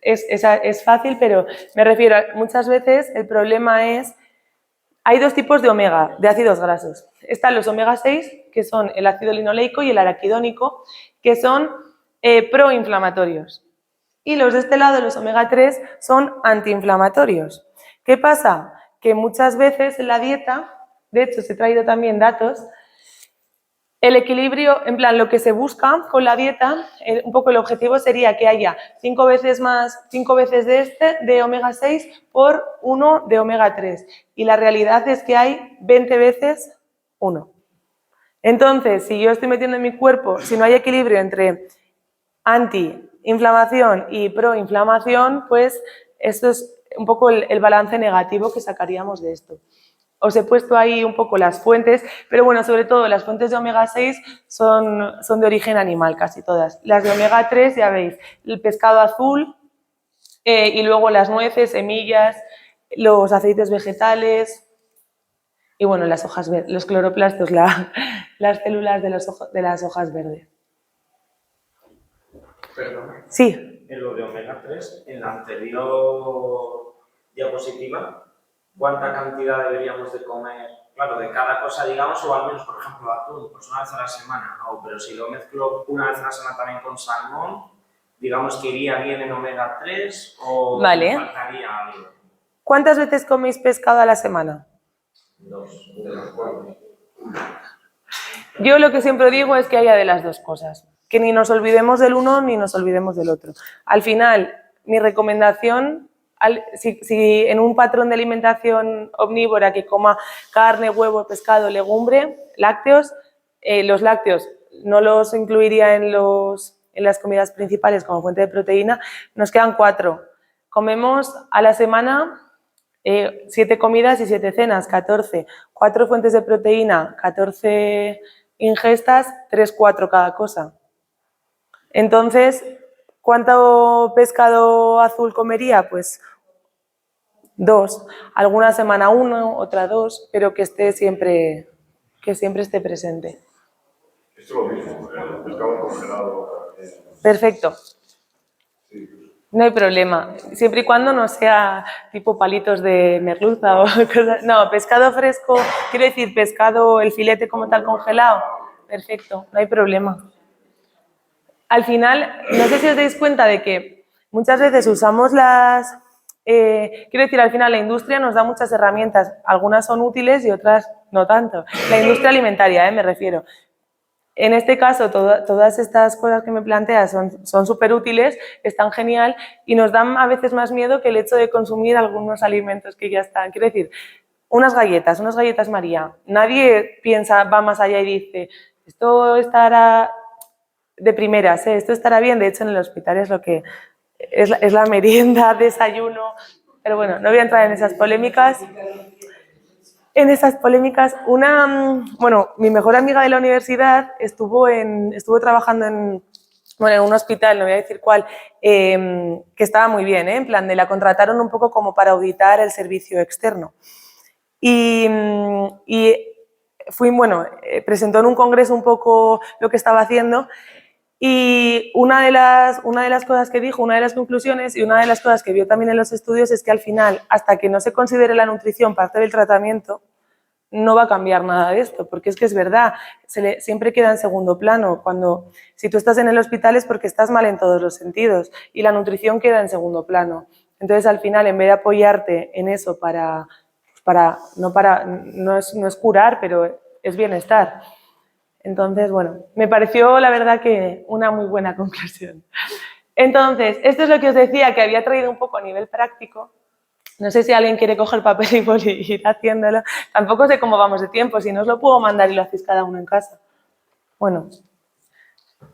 es fácil, pero me refiero a muchas veces el problema es, hay dos tipos de omega, de ácidos grasos. Están los omega 6, que son el ácido linoleico y el araquidónico, que son proinflamatorios. Y los de este lado, los omega 3, son antiinflamatorios. ¿Qué pasa? Que muchas veces en la dieta, de hecho os he traído también datos, el equilibrio, en plan, lo que se busca con la dieta, un poco el objetivo sería que haya 5 veces de omega 6 por 1 de omega 3. Y la realidad es que hay 20 veces 1. Entonces, si yo estoy metiendo en mi cuerpo, si no hay equilibrio entre antiinflamación y proinflamación, pues esto es un poco el balance negativo que sacaríamos de esto. Os he puesto ahí un poco las fuentes, pero bueno, sobre todo las fuentes de omega 6 son de origen animal, casi todas. Las de omega 3, ya veis, el pescado azul y luego las nueces, semillas, los aceites vegetales y bueno, las hojas verdes, los cloroplastos, las células de las hojas verdes. Perdón. Sí. En lo de omega 3, en la anterior diapositiva, ¿cuánta cantidad deberíamos de comer? Claro, de cada cosa, digamos, o al menos, por ejemplo, atún, pues una vez a la semana. Pero si lo mezclo una vez a la semana también con salmón, digamos que iría bien en omega 3 o vale. me faltaría algo. ¿Cuántas veces coméis pescado a la semana? 2. Yo lo que siempre digo es que haya de las dos cosas. Que ni nos olvidemos del uno ni nos olvidemos del otro. Al final, mi recomendación, si en un patrón de alimentación omnívora que coma carne, huevo, pescado, legumbre, lácteos, los lácteos no los incluiría en las comidas principales como fuente de proteína, nos quedan 4. Comemos a la semana 7 comidas y 7 cenas, 14. 4 fuentes de proteína, 14 ingestas, 3-4 cada cosa. Entonces, ¿cuánto pescado azul comería? Pues 2. Alguna semana 1, otra 2, pero que siempre esté presente. Esto es lo mismo, el pescado congelado. Perfecto. Sí. No hay problema, siempre y cuando no sea tipo palitos de merluza o cosas. No, pescado fresco, quiero decir pescado, el filete como tal congelado. Perfecto, no hay problema. Al final, no sé si os dais cuenta de que muchas veces usamos quiero decir, al final la industria nos da muchas herramientas, algunas son útiles y otras no tanto. La industria alimentaria, me refiero. En este caso, todas estas cosas que me planteas son súper útiles, están genial y nos dan a veces más miedo que el hecho de consumir algunos alimentos que ya están. Quiero decir, unas galletas María. Nadie va más allá y dice, esto estará de primeras, esto estará bien. De hecho, en el hospital es lo que es la merienda, desayuno, Pero bueno, no voy a entrar en esas polémicas. Bueno, mi mejor amiga de la universidad estuvo trabajando en un hospital, no voy a decir cuál, que estaba muy bien, en plan, la contrataron un poco como para auditar el servicio externo. Y presentó en un congreso un poco lo que estaba haciendo y una de las cosas que dijo, una de las conclusiones y una de las cosas que vio también en los estudios es que al final, hasta que no se considere la nutrición parte del tratamiento, no va a cambiar nada de esto, porque es que es verdad, siempre queda en segundo plano. Si tú estás en el hospital es porque estás mal en todos los sentidos y la nutrición queda en segundo plano. Entonces, al final, en vez de apoyarte en eso no es curar, pero es bienestar. Entonces, bueno, me pareció la verdad que una muy buena conclusión. Entonces, esto es lo que os decía, que había traído un poco a nivel práctico. No sé si alguien quiere coger papel y boli y ir haciéndolo. Tampoco sé cómo vamos de tiempo, si no os lo puedo mandar y lo hacéis cada uno en casa. Bueno,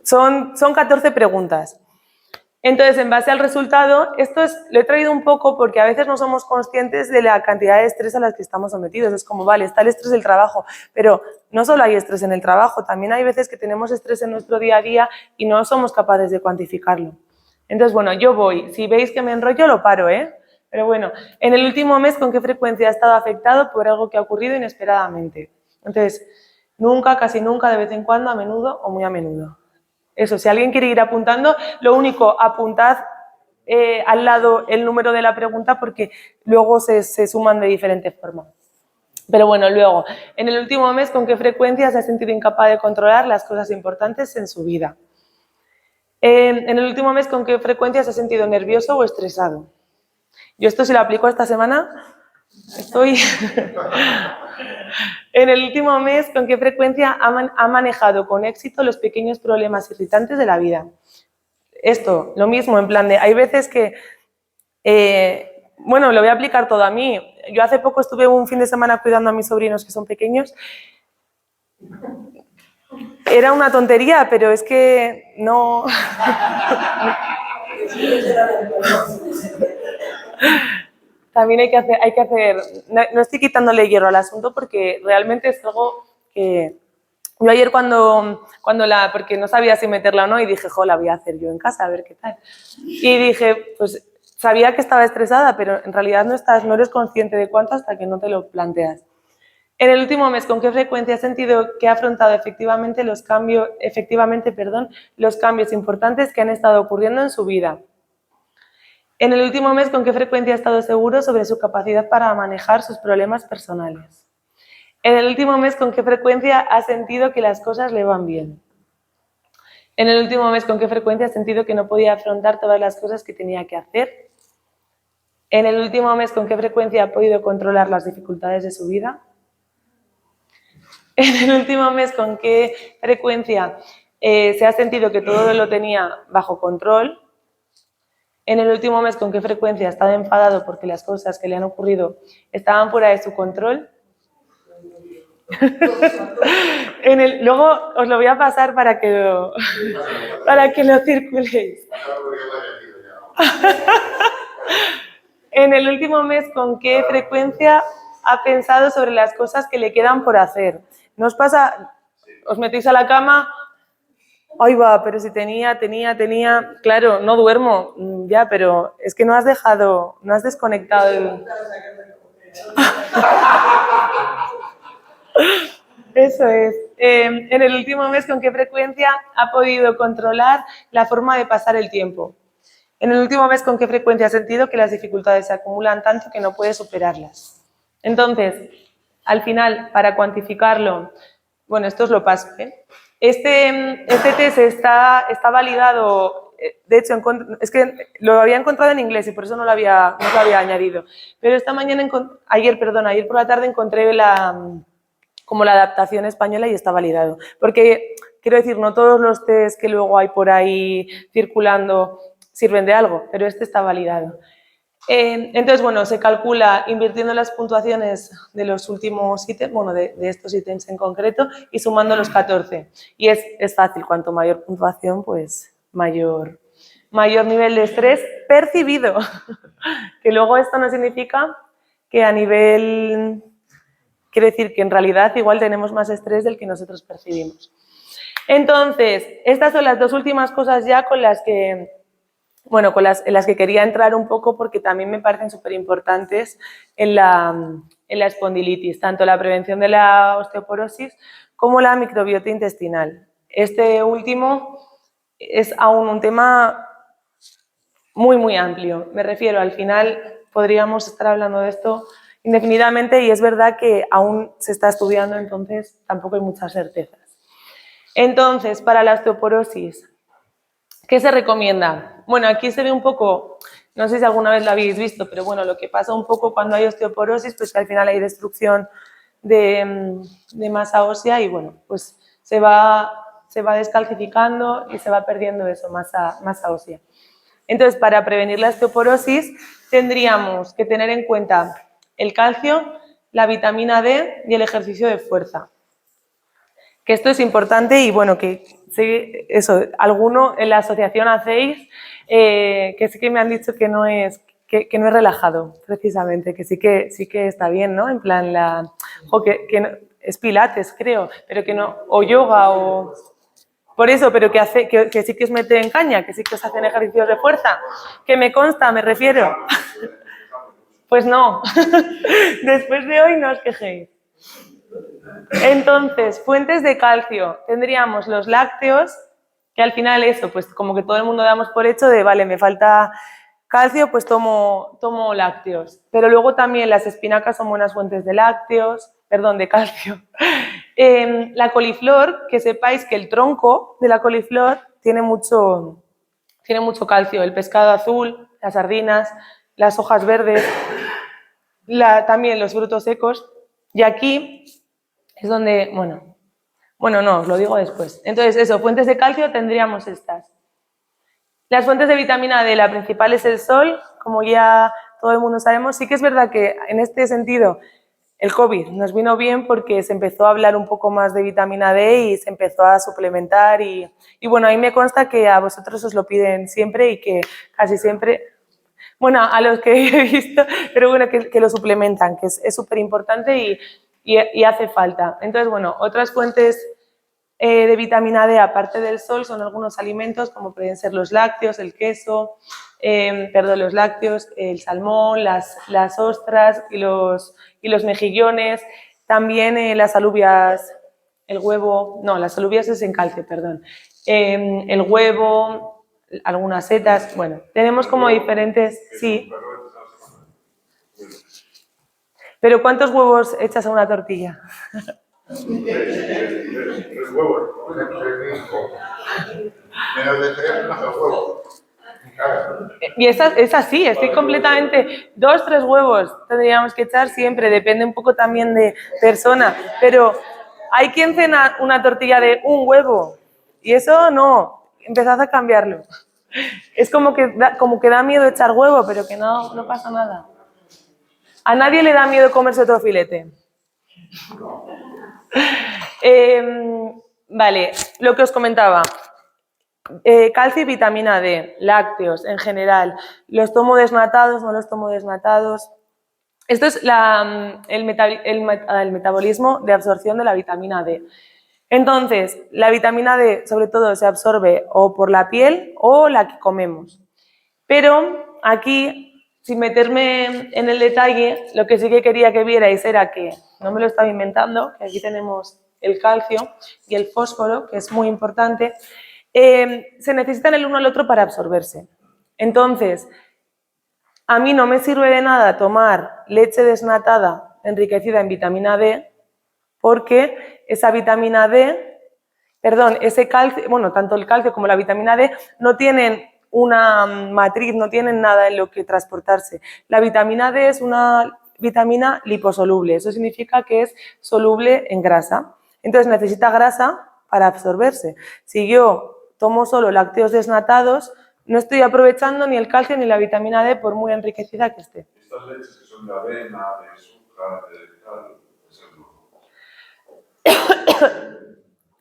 son 14 preguntas. Entonces, en base al resultado, lo he traído un poco porque a veces no somos conscientes de la cantidad de estrés a las que estamos sometidos. Es como, vale, está el estrés del trabajo, pero no solo hay estrés en el trabajo, también hay veces que tenemos estrés en nuestro día a día y no somos capaces de cuantificarlo. Entonces, bueno, yo voy. Si veis que me enrollo, lo paro, ¿eh? Pero bueno, en el último mes, ¿con qué frecuencia ha estado afectado por algo que ha ocurrido inesperadamente? Entonces, nunca, casi nunca, de vez en cuando, a menudo o muy a menudo. Eso, si alguien quiere ir apuntando, lo único, apuntad al lado el número de la pregunta porque luego se suman de diferentes formas. Pero bueno, luego, en el último mes, ¿con qué frecuencia se ha sentido incapaz de controlar las cosas importantes en su vida? En el último mes, ¿con qué frecuencia se ha sentido nervioso o estresado? Yo esto si lo aplico esta semana, estoy... En el último mes, ¿con qué frecuencia ha manejado con éxito los pequeños problemas irritantes de la vida? Esto, lo mismo, en plan de, hay veces que, bueno, lo voy a aplicar todo a mí. Yo hace poco estuve un fin de semana cuidando a mis sobrinos que son pequeños. Era una tontería, pero es que no... También hay que hacer, no estoy quitándole hierro al asunto porque realmente es algo que yo ayer porque no sabía si meterla o no y dije, jo, la voy a hacer yo en casa, a ver qué tal. Y dije, pues sabía que estaba estresada, pero en realidad no eres consciente de cuánto hasta que no te lo planteas. En el último mes, ¿con qué frecuencia has sentido que ha afrontado efectivamente los cambios importantes que han estado ocurriendo en su vida? En el último mes, ¿con qué frecuencia ha estado seguro sobre su capacidad para manejar sus problemas personales? En el último mes, ¿con qué frecuencia ha sentido que las cosas le van bien? En el último mes, ¿con qué frecuencia ha sentido que no podía afrontar todas las cosas que tenía que hacer? En el último mes, ¿con qué frecuencia ha podido controlar las dificultades de su vida? En el último mes, ¿con qué frecuencia se ha sentido que todo lo tenía bajo control? En el último mes, ¿con qué frecuencia ha estado enfadado porque las cosas que le han ocurrido estaban fuera de su control? Luego os lo voy a pasar para que lo circuléis. En el último mes, ¿con qué frecuencia ha pensado sobre las cosas que le quedan por hacer? ¿No os pasa? Os metéis a la cama... Ay, va, pero si tenía, claro, no duermo, ya, pero es que no has desconectado. Eso es. En el último mes, ¿con qué frecuencia ha podido controlar la forma de pasar el tiempo? En el último mes, ¿con qué frecuencia ha sentido que las dificultades se acumulan tanto que no puede superarlas? Entonces, al final, para cuantificarlo, bueno, esto os lo paso, ¿eh? Este test está validado, de hecho, es que lo había encontrado en inglés y por eso no lo había añadido. Pero ayer por la tarde encontré como la adaptación española y está validado. Porque, quiero decir, no todos los test que luego hay por ahí circulando sirven de algo, pero este está validado. Entonces, bueno, se calcula invirtiendo las puntuaciones de los últimos ítems, bueno, de estos ítems en concreto, y sumando los 14. Y es fácil, cuanto mayor puntuación, pues mayor mayor nivel de estrés percibido, que luego esto no significa que a nivel, quiere decir que en realidad igual tenemos más estrés del que nosotros percibimos. Entonces, estas son las dos últimas cosas ya con las que, bueno, en las que quería entrar un poco porque también me parecen súper importantes en la espondilitis, tanto la prevención de la osteoporosis como la microbiota intestinal. Este último es aún un tema muy, muy amplio. Me refiero, al final podríamos estar hablando de esto indefinidamente y es verdad que aún se está estudiando, entonces tampoco hay muchas certezas. Entonces, para la osteoporosis, ¿qué se recomienda? Bueno, aquí se ve un poco, no sé si alguna vez lo habéis visto, pero bueno, lo que pasa un poco cuando hay osteoporosis, pues que al final hay destrucción de masa ósea y bueno, pues se va descalcificando y se va perdiendo eso, masa ósea. Entonces, para prevenir la osteoporosis, tendríamos que tener en cuenta el calcio, la vitamina D y el ejercicio de fuerza. Que esto es importante y bueno, que sí, eso, alguno en la asociación hacéis, que sí que me han dicho que no es relajado, precisamente, que sí que está bien, ¿no? En plan, que no, es pilates, creo, pero que no, o yoga, o... Por eso, pero que sí que os mete en caña, que sí que os hacen ejercicios de fuerza, que me consta, me refiero. Pues no, después de hoy no os quejéis. Entonces, fuentes de calcio, tendríamos los lácteos, que al final eso, pues como que todo el mundo damos por hecho de, vale, me falta calcio, pues tomo lácteos. Pero luego también las espinacas son buenas fuentes de de calcio. La coliflor, que sepáis que el tronco de la coliflor tiene mucho calcio, el pescado azul, las sardinas, las hojas verdes, también los frutos secos. Y aquí es donde, bueno, no, os lo digo después. Entonces, eso, fuentes de calcio tendríamos estas. Las fuentes de vitamina D, la principal es el sol, como ya todo el mundo sabemos. Sí que es verdad que en este sentido el COVID nos vino bien porque se empezó a hablar un poco más de vitamina D y se empezó a suplementar y bueno, ahí me consta que a vosotros os lo piden siempre y que casi siempre, bueno, a los que he visto, pero bueno, que lo suplementan, que es súper importante y hace falta. Entonces, bueno, otras fuentes de vitamina D, aparte del sol, son algunos alimentos como pueden ser los lácteos, el queso, los lácteos, el salmón, las ostras y los mejillones, también las alubias, el huevo, no, las alubias es en calcio, perdón, el huevo, algunas setas, bueno, tenemos como diferentes, sí. Pero ¿cuántos huevos echas a una tortilla? 3 huevos. Menos de 3 no son huevos. Y es así, estoy completamente... 2, 3 huevos tendríamos que echar siempre, depende un poco también de persona, pero hay quien cena una tortilla de un huevo y eso no, empezad a cambiarlo. Es como que da miedo echar huevo, pero que no pasa nada. ¿A nadie le da miedo comerse otro filete? Vale, lo que os comentaba. Calcio y vitamina D, lácteos en general. ¿Los tomo desnatados, no los tomo desnatados? Esto es el metabolismo de absorción de la vitamina D. Entonces, la vitamina D sobre todo se absorbe o por la piel o la que comemos. Pero aquí, sin meterme en el detalle, lo que sí que quería que vierais era que, no me lo estaba inventando, que aquí tenemos el calcio y el fósforo, que es muy importante, se necesitan el uno al otro para absorberse. Entonces, a mí no me sirve de nada tomar leche desnatada enriquecida en vitamina D porque esa vitamina D, ese calcio, bueno, tanto el calcio como la vitamina D no tienen una matriz, no tienen nada en lo que transportarse. La vitamina D es una vitamina liposoluble, eso significa que es soluble en grasa. Entonces necesita grasa para absorberse. Si yo tomo solo lácteos desnatados, no estoy aprovechando ni el calcio ni la vitamina D por muy enriquecida que esté. Estas leches que son de avena, de azúcar, de tal,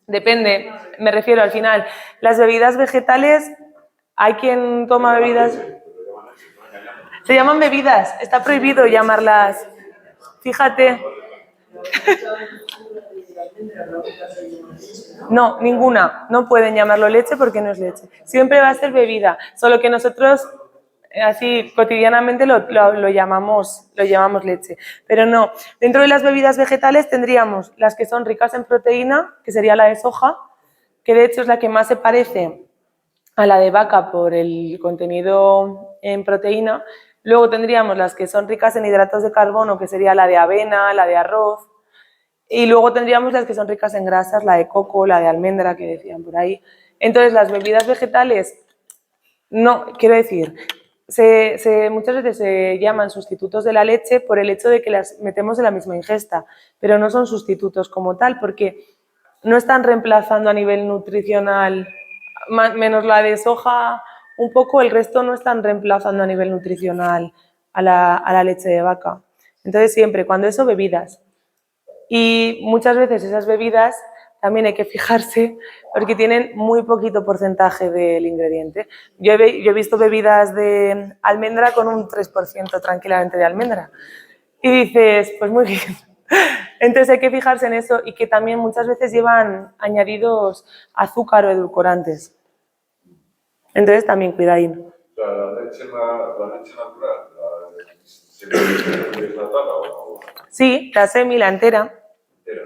Depende, me refiero al final. Las bebidas vegetales, Hay quien toma bebidas... Se llaman bebidas, está prohibido llamarlas... Fíjate... No, ninguna. No pueden llamarlo leche porque no es leche. Siempre va a ser bebida, solo que nosotros así cotidianamente lo llamamos leche. Pero no, dentro de las bebidas vegetales tendríamos las que son ricas en proteína, que sería la de soja, que de hecho es la que más se parece a la de vaca por el contenido en proteína. Luego tendríamos las que son ricas en hidratos de carbono, que sería la de avena, la de arroz. Y luego tendríamos las que son ricas en grasas, la de coco, la de almendra, que decían por ahí. Entonces, las bebidas vegetales, no, quiero decir, muchas veces se llaman sustitutos de la leche por el hecho de que las metemos en la misma ingesta, pero no son sustitutos como tal, porque no están reemplazando a nivel nutricional, menos la de soja, un poco, el resto no están reemplazando a nivel nutricional a la leche de vaca. Entonces, siempre, cuando eso, bebidas. Y muchas veces esas bebidas también hay que fijarse porque tienen muy poquito porcentaje del ingrediente. Yo he visto bebidas de almendra con un 3% tranquilamente de almendra. Y dices, pues muy bien. Entonces hay que fijarse en eso y que también muchas veces llevan añadidos azúcar o edulcorantes. Entonces también cuidadín. O sea, la leche natural, la semi-desnatada o Sí, la semi, la entera. entera.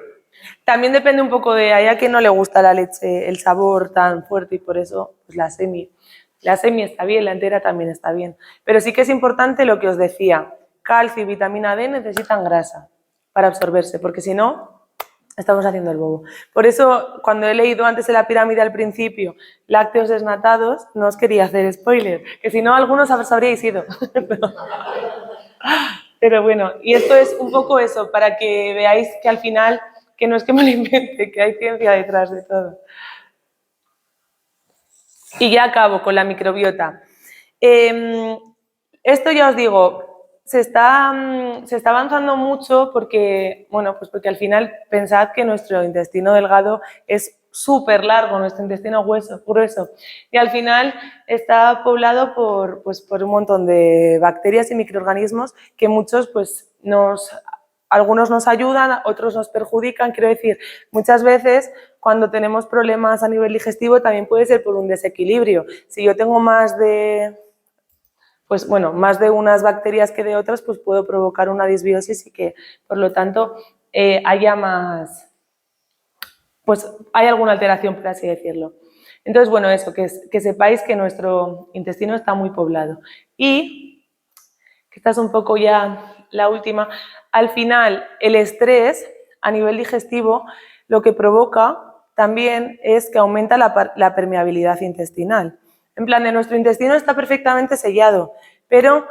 También depende un poco de a quien no le gusta la leche, el sabor tan fuerte y por eso pues la semi. La semi está bien, la entera también está bien. Pero sí que es importante lo que os decía, calcio y vitamina D necesitan grasa para absorberse, porque si no, estamos haciendo el bobo. Por eso, cuando he leído antes en la pirámide al principio, lácteos desnatados, no os quería hacer spoiler, que si no, algunos habríais ido. Pero bueno, y esto es un poco eso, para que veáis que al final, que no es que me lo invente, que hay ciencia detrás de todo. Y ya acabo con la microbiota. Esto ya os digo, se está avanzando mucho porque, bueno, pues porque al final pensad que nuestro intestino delgado es súper largo, nuestro intestino grueso, y al final está poblado por un montón de bacterias y microorganismos que muchos, pues, algunos nos ayudan, otros nos perjudican. Quiero decir, muchas veces cuando tenemos problemas a nivel digestivo también puede ser por un desequilibrio. Si yo tengo más de unas bacterias que de otras, pues puedo provocar una disbiosis y que, por lo tanto, haya más... pues hay alguna alteración, por así decirlo. Entonces, bueno, eso, que sepáis que nuestro intestino está muy poblado. Y, que esta es un poco ya la última, al final el estrés a nivel digestivo lo que provoca también es que aumenta la permeabilidad intestinal. En plan, de nuestro intestino está perfectamente sellado, pero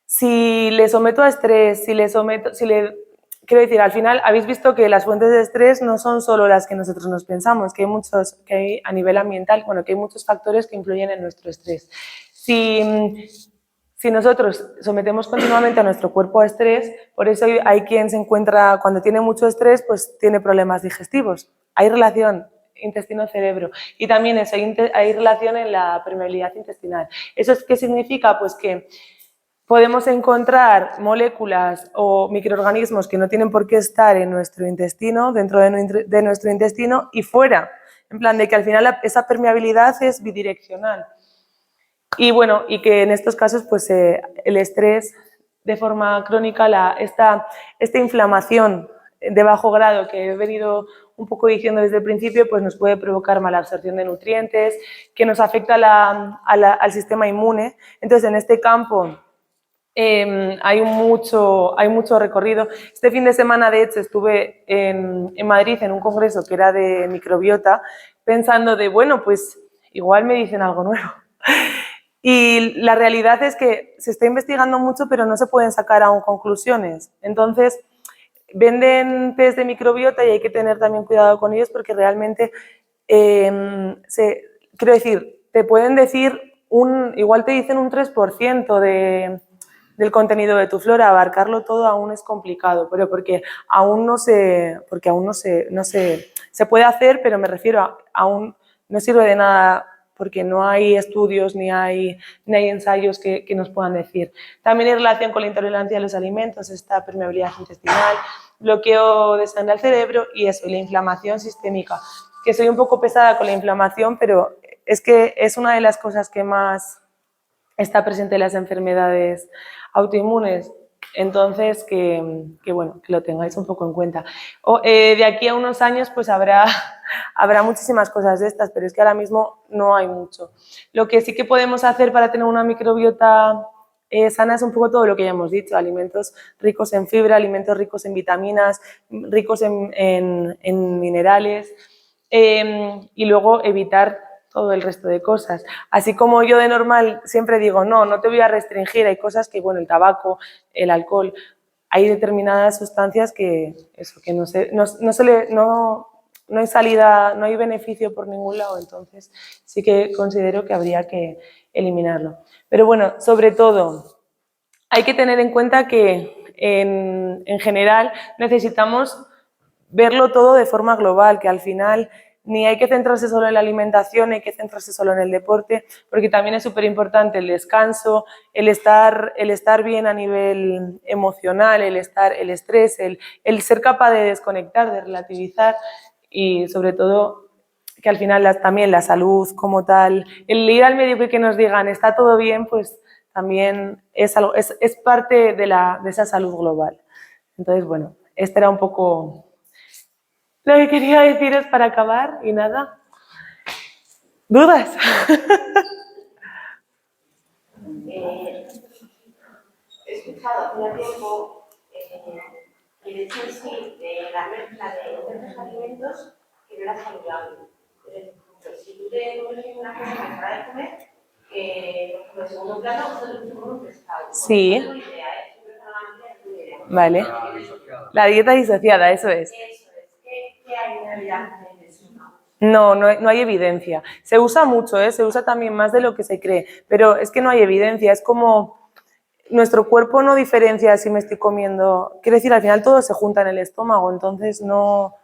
si le someto a estrés, quiero decir, al final habéis visto que las fuentes de estrés no son solo las que nosotros nos pensamos, que hay a nivel ambiental, bueno, que hay muchos factores que influyen en nuestro estrés. Si nosotros sometemos continuamente a nuestro cuerpo a estrés, por eso hay quien se encuentra, cuando tiene mucho estrés, pues tiene problemas digestivos. Hay relación intestino-cerebro y también eso, hay relación en la permeabilidad intestinal. ¿Eso qué significa? Pues que podemos encontrar moléculas o microorganismos que no tienen por qué estar en nuestro intestino, dentro de nuestro intestino y fuera. En plan de que al final esa permeabilidad es bidireccional. Y bueno, y que en estos casos pues el estrés de forma crónica, esta inflamación de bajo grado que he venido un poco diciendo desde el principio, pues nos puede provocar mala absorción de nutrientes, que nos afecta al sistema inmune. Entonces, en este campo hay mucho recorrido. Este fin de semana, de hecho, estuve en Madrid en un congreso que era de microbiota, pensando de, bueno, pues igual me dicen algo nuevo. Y la realidad es que se está investigando mucho, pero no se pueden sacar aún conclusiones. Entonces, venden test de microbiota y hay que tener también cuidado con ellos porque realmente, quiero decir, te pueden decir, igual te dicen un 3% del contenido de tu flora. Abarcarlo todo aún es complicado, pero porque aún no se puede hacer, pero me refiero a aún no sirve de nada porque no hay estudios ni hay ensayos que nos puedan decir. También en relación con la intolerancia a los alimentos, esta permeabilidad intestinal, bloqueo de sangre al cerebro y eso, y la inflamación sistémica. Que soy un poco pesada con la inflamación, pero es que es una de las cosas que más está presente en las enfermedades autoinmunes. Entonces, bueno, que lo tengáis un poco en cuenta. De aquí a unos años pues habrá muchísimas cosas de estas, pero es que ahora mismo no hay mucho. Lo que sí que podemos hacer para tener una microbiota sana es un poco todo lo que ya hemos dicho, alimentos ricos en fibra, alimentos ricos en vitaminas, ricos en minerales, y luego evitar todo el resto de cosas. Así como yo de normal siempre digo, no te voy a restringir, hay cosas que, bueno, el tabaco, el alcohol, hay determinadas sustancias que no hay salida, no hay beneficio por ningún lado, entonces sí que considero que habría que eliminarlo. Pero bueno, sobre todo, hay que tener en cuenta que en general necesitamos verlo todo de forma global, que al final ni hay que centrarse solo en la alimentación, ni hay que centrarse solo en el deporte, porque también es súper importante el descanso, el estar bien a nivel emocional, el estrés, el ser capaz de desconectar, de relativizar y sobre todo que al final también la salud como tal, el ir al médico y que nos digan está todo bien, pues también es parte de esa salud global. Entonces, bueno, este era un poco lo que quería deciros para acabar y nada. ¿Dudas? He escuchado hace tiempo el hecho en sí de la mezcla de ciertos alimentos que no era saludable. Si tú te comes una cosa que para de comer, por ejemplo, el segundo plato, nosotros comemos pescado. Sí. No tengo idea, personalmente no tengo idea. Vale. La dieta disociada, eso es. Eso es. ¿Qué hay en realidad en eso? No hay evidencia. Se usa mucho, se usa también más de lo que se cree, pero es que no hay evidencia, es como nuestro cuerpo no diferencia si me estoy comiendo, quiero decir, al final todo se junta en el estómago, entonces no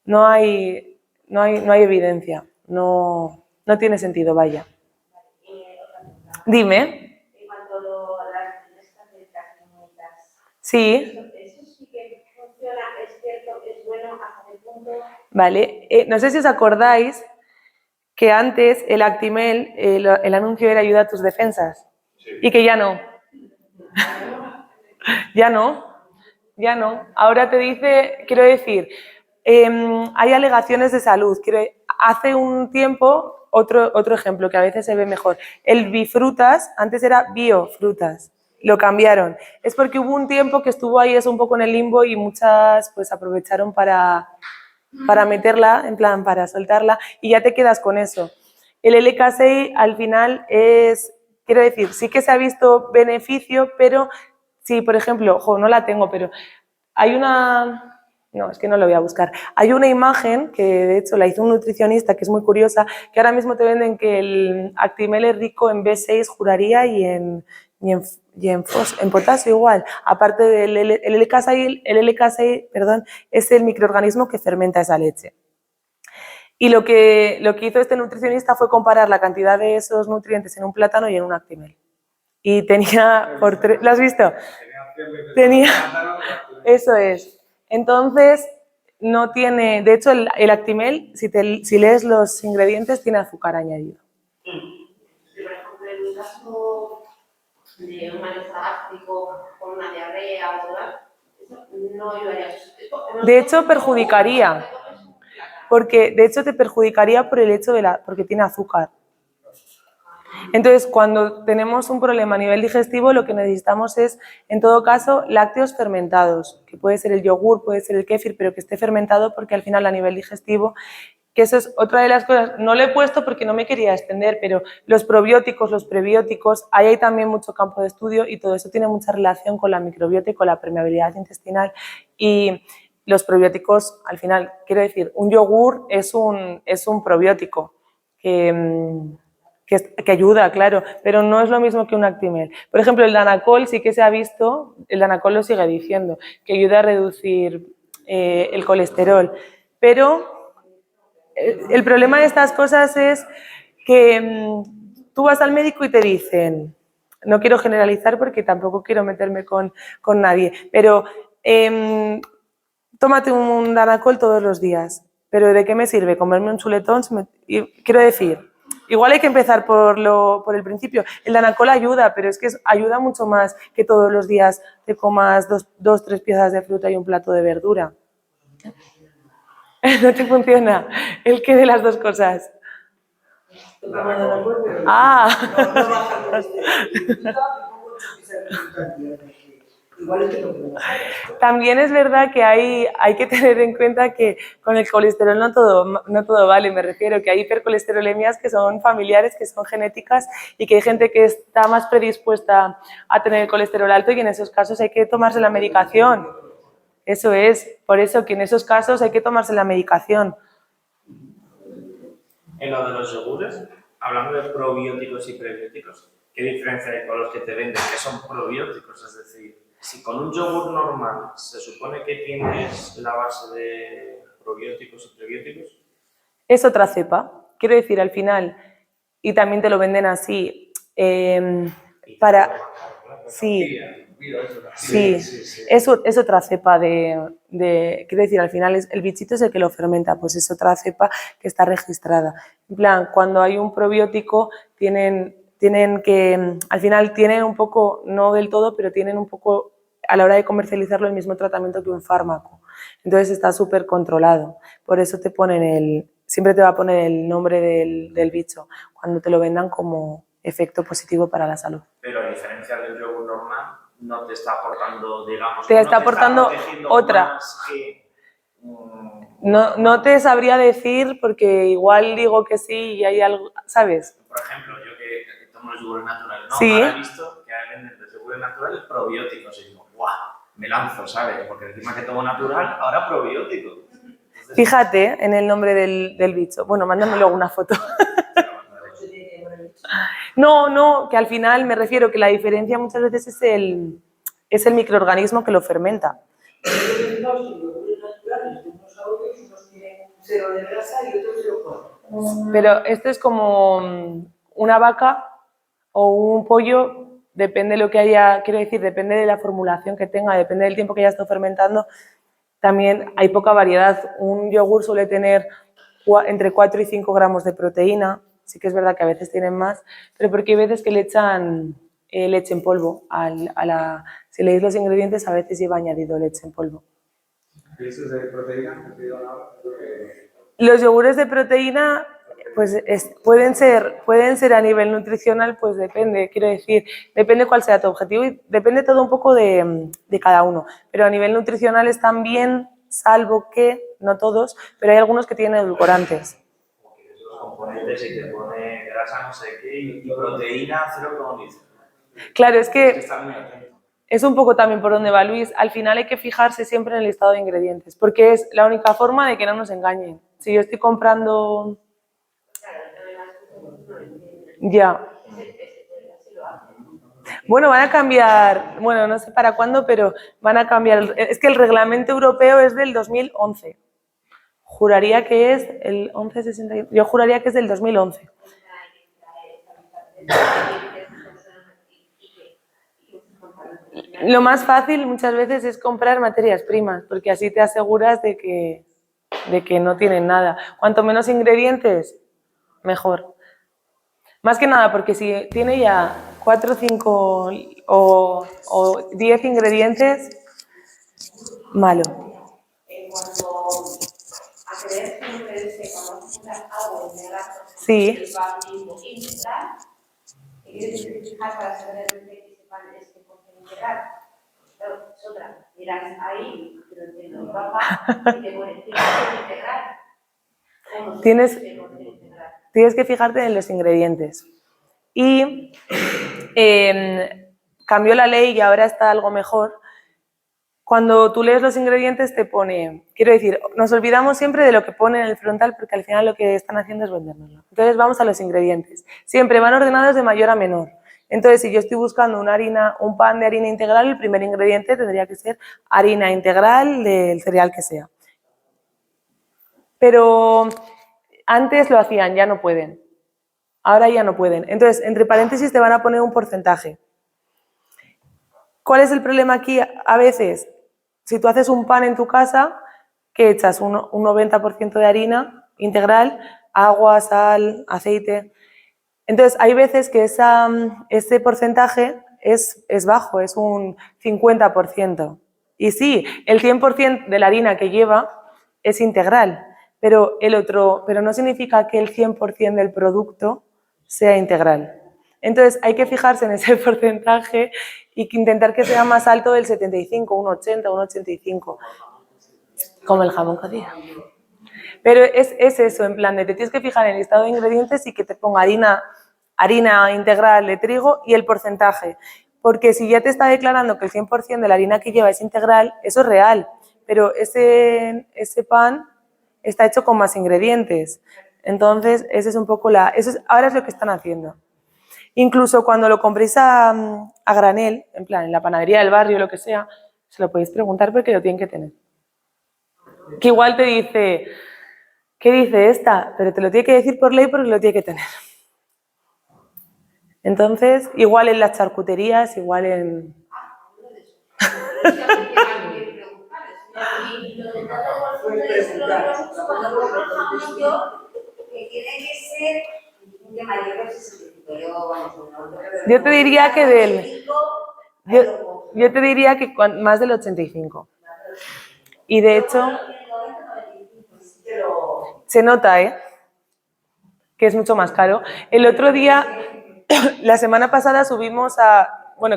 hay evidencia, no tiene sentido, vaya. Dime. En cuanto a las vitaminas, Sí. eso sí que funciona, es cierto, es bueno hasta el punto. Vale, no sé si os acordáis que antes el Actimel, el anuncio era ayuda a tus defensas, Sí. y que ya no. Ya no. Ahora te dice, quiero decir, hay alegaciones de salud. Hace un tiempo, otro ejemplo que a veces se ve mejor, el bifrutas, antes era biofrutas, lo cambiaron. Es porque hubo un tiempo que estuvo ahí eso un poco en el limbo y muchas pues aprovecharon para meterla, en plan para soltarla y ya te quedas con eso. El LK6 al final quiero decir, sí que se ha visto beneficio, pero sí, por ejemplo, no la tengo, pero hay no, es que no lo voy a buscar. Hay una imagen que de hecho la hizo un nutricionista que es muy curiosa, que ahora mismo te venden que el Actimel es rico en B6, juraría, y en potasio igual. Aparte del LK6, el LK6, perdón, es el microorganismo que fermenta esa leche. Y lo que hizo este nutricionista fue comparar la cantidad de esos nutrientes en un plátano y en un Actimel. Y tenía ¿lo has visto? Eso es. Entonces, no tiene, de hecho el Actimel, si lees los ingredientes, tiene azúcar añadido. Por ejemplo, en mi caso de un malestar gástrico con una diarrea o tal, eso no ayudaría. De hecho, perjudicaría, porque de hecho te perjudicaría por el hecho porque tiene azúcar. Entonces, cuando tenemos un problema a nivel digestivo, lo que necesitamos es, en todo caso, lácteos fermentados, que puede ser el yogur, puede ser el kéfir, pero que esté fermentado porque al final a nivel digestivo, que eso es otra de las cosas, no lo he puesto porque no me quería extender, pero los probióticos, los prebióticos, ahí hay también mucho campo de estudio y todo eso tiene mucha relación con la microbiota y con la permeabilidad intestinal. Y los probióticos, al final, quiero decir, un yogur es un probiótico que ayuda, claro, pero no es lo mismo que un Actimel. Por ejemplo, el Danacol sí que se ha visto, el Danacol lo sigue diciendo, que ayuda a reducir el colesterol, pero el problema de estas cosas es que tú vas al médico y te dicen, no quiero generalizar porque tampoco quiero meterme con nadie, pero tómate un Danacol todos los días. ¿Pero de qué me sirve comerme un chuletón? Quiero decir, igual hay que empezar por el principio. El Danacol ayuda, pero es que ayuda mucho más que todos los días te comas dos, 3 piezas de fruta y un plato de verdura. ¿No te funciona? ¿El qué de las dos cosas? Ah. No baja el colesterol. Igual es que no podemos hacer. También es verdad que hay que tener en cuenta que con el colesterol no todo vale. Me refiero que hay hipercolesterolemias que son familiares, que son genéticas y que hay gente que está más predispuesta a tener el colesterol alto y en esos casos hay que tomarse la medicación. Eso es, por eso que en esos casos hay que tomarse la medicación. En lo de los yogures, hablando de probióticos y prebióticos, ¿qué diferencia hay con los que te venden que son probióticos? Es decir, si con un yogur normal se supone que tienes la base de probióticos y prebióticos. Es otra cepa. Quiero decir, al final, y también te lo venden así, para... Sí, sí, es otra cepa quiero decir, al final el bichito es el que lo fermenta, pues es otra cepa que está registrada. En plan, cuando hay un probiótico tienen que, al final tienen un poco, no del todo, pero tienen un poco, a la hora de comercializarlo, el mismo tratamiento que un fármaco. Entonces está súper controlado. Por eso siempre te va a poner el nombre del bicho cuando te lo vendan como efecto positivo para la salud. Pero a diferencia del yogur normal, no te está aportando, digamos, te está aportando otra. Más que, no te sabría decir porque igual digo que sí y hay algo, ¿sabes? Por ejemplo, yo que tomo los yogures naturales, ¿no? Sí. Ahora he visto que venden los yogures naturales probióticos y digo, ¡guau! Me lanzo, ¿sabes? Porque encima que tomo natural, ahora probiótico. Entonces, fíjate en el nombre del bicho. Bueno, mándame luego una foto. No, que al final me refiero que la diferencia muchas veces es el microorganismo que lo fermenta. Los yogures naturales de unos a otros, unos tienen 0 de grasa y otros 0,4. Pero esto es como una vaca o un pollo, depende de lo que haya, quiero decir, depende de la formulación que tenga, depende del tiempo que haya estado fermentando. También hay poca variedad. Un yogur suele tener entre 4 y 5 gramos de proteína. Sí que es verdad que a veces tienen más, pero porque hay veces que le echan leche en polvo. Si leéis los ingredientes, a veces lleva añadido leche en polvo. ¿Y eso es de proteína? Los yogures de proteína, pues pueden ser a nivel nutricional, pues depende, quiero decir, depende cuál sea tu objetivo y depende todo un poco de cada uno. Pero a nivel nutricional están bien, salvo que, no todos, pero hay algunos que tienen edulcorantes. componentes y te pone grasa no sé qué y proteína 0,10. Claro, es que Está muy atento. es un poco también por donde va Luis. Al final hay que fijarse siempre en el listado de ingredientes, porque es la única forma de que no nos engañen. Si yo estoy comprando... Ya. Bueno, van a cambiar, bueno, no sé para cuándo, pero van a cambiar. Es que el reglamento europeo es del 2011. Juraría que es el 1160. Yo juraría que es del 2011. Lo más fácil muchas veces es comprar materias primas, porque así te aseguras de que no tienen nada. Cuanto menos ingredientes, mejor. Más que nada porque si tiene ya 4, 5 o 10 ingredientes, malo. En cuanto a creer que ingredientes cuando compras algo en el gasto, Sí. el básico integral, que quieres fijar para saber que sepan este porcentaje integral. Claro, es otra. Miras ahí, pero entiendo, baja y te pone 100% integral. O no, Tienes 100% integral. Tienes que fijarte en los ingredientes. Y cambió la ley y ahora está algo mejor. Cuando tú lees los ingredientes te pone, quiero decir, nos olvidamos siempre de lo que pone en el frontal porque al final lo que están haciendo es vendérnoslo. Entonces vamos a los ingredientes. Siempre van ordenados de mayor a menor. Entonces si yo estoy buscando un pan de harina integral, el primer ingrediente tendría que ser harina integral del cereal que sea. Pero antes lo hacían, ya no pueden. Ahora ya no pueden. Entonces, entre paréntesis te van a poner un porcentaje. ¿Cuál es el problema aquí? A veces, si tú haces un pan en tu casa, que echas un 90% de harina integral, agua, sal, aceite. Entonces, hay veces que ese porcentaje es bajo, es un 50%. Y sí, el 100% de la harina que lleva es integral, pero no significa que el 100% del producto sea integral. Entonces, hay que fijarse en ese porcentaje y intentar que sea más alto del 75, un 80, un 85, como el jamón cocido. Pero es eso, en plan de te tienes que fijar en el listado de ingredientes y que te ponga harina integral de trigo y el porcentaje. Porque si ya te está declarando que el 100% de la harina que lleva es integral, eso es real, pero ese pan está hecho con más ingredientes. Entonces, ese es un poco ahora es lo que están haciendo. Incluso cuando lo compréis a granel, en plan, en la panadería del barrio, lo que sea, se lo podéis preguntar porque lo tienen que tener. Que igual te dice, ¿qué dice esta? Pero te lo tiene que decir por ley porque lo tiene que tener. Entonces, igual en las charcuterías, igual en... Yo te diría que yo te diría que más del 85. Y de hecho, se nota, que es mucho más caro. El otro día, la semana pasada subimos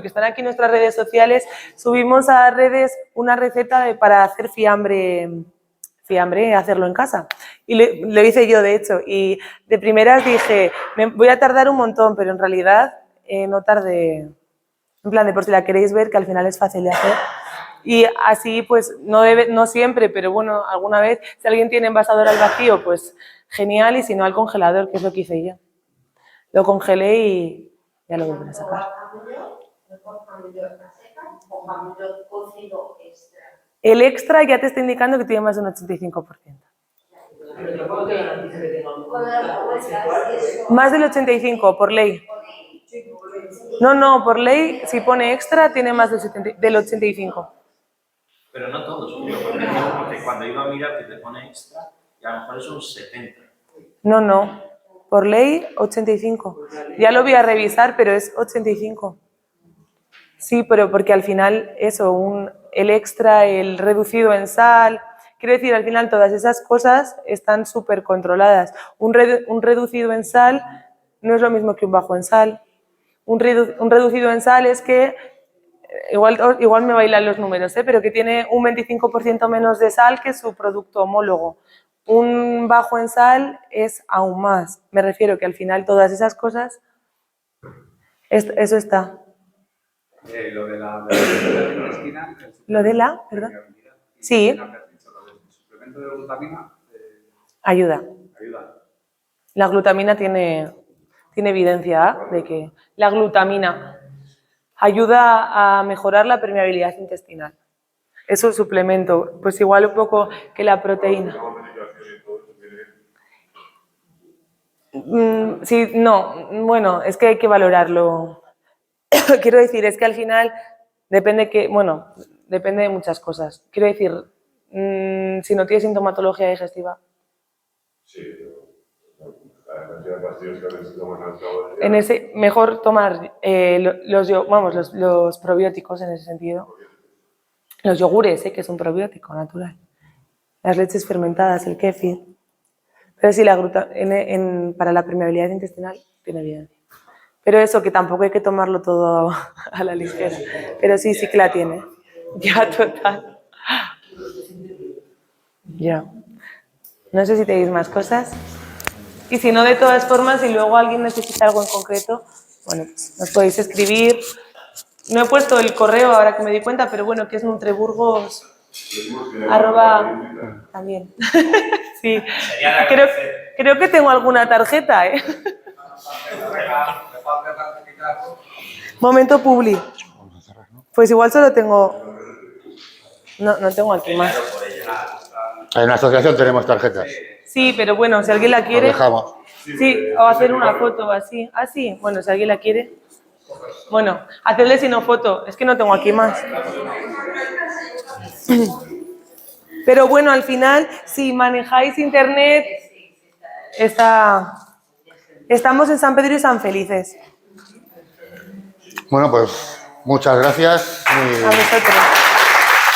que están aquí nuestras redes sociales, subimos a redes una receta para hacer fiambre, hacerlo en casa. Y lo hice yo, de hecho, y de primeras dije, voy a tardar un montón, pero en realidad no tardé, en plan de por si la queréis ver, que al final es fácil de hacer. Y así, pues, no siempre, pero bueno, alguna vez, si alguien tiene envasador al vacío, pues genial, y si no, al congelador, que es lo que hice yo. Lo congelé y ya lo volví a sacar. El extra ya te está indicando que tiene más de un 85%. Más del 85%, por ley. No, por ley, si pone extra, tiene más del 85%. Pero no todos, porque cuando iba a mirar que te pone extra, y a lo mejor es un 70. No, por ley 85. Ya lo voy a revisar, pero es 85. Sí, pero porque al final eso, el extra, el reducido en sal, quiero decir, al final todas esas cosas están súper controladas. Un reducido en sal no es lo mismo que un bajo en sal. Un reducido en sal es que, igual me bailan los números, pero que tiene un 25% menos de sal que su producto homólogo. Un bajo en sal es aún más. Me refiero que al final todas esas cosas, eso está. Lo de la intestina. ¿Lo de la? ¿Perdón? Sí. ¿El suplemento de glutamina? Ayuda. La glutamina tiene evidencia de que la glutamina ayuda a mejorar la permeabilidad intestinal. Es un suplemento, pues igual un poco que la proteína. Sí, no, bueno, es que hay que valorarlo. Quiero decir, es que al final depende de muchas cosas. Quiero decir, si no tienes sintomatología digestiva. Sí, la cantidad de pastillas que a veces toman al cabo del día. En ese, mejor tomar los probióticos en ese sentido. Los yogures, que es un probiótico natural. Las leches fermentadas, el kéfir. Pero sí, para la permeabilidad intestinal tiene evidencia. Pero eso, que tampoco hay que tomarlo todo a la ligera. Pero sí que la tiene. Ya, total. Ya. No sé si tenéis más cosas. Y si no, de todas formas, si luego alguien necesita algo en concreto, bueno, pues nos podéis escribir. No he puesto el correo ahora que me di cuenta, pero bueno, que es Nutreburgos. @ también. Sí. Creo que tengo alguna tarjeta, Momento publi. Pues igual solo tengo... No tengo aquí más. En la asociación tenemos tarjetas. Sí, pero bueno, si alguien la Nos quiere... dejamos. Sí, o hacer una foto o así. Ah, sí, bueno, si alguien la quiere. Bueno, hacerle si no foto, es que no tengo aquí más. Pero bueno, al final, si manejáis internet, estamos en San Pedro y San Felices. Bueno, pues muchas gracias. A vosotros.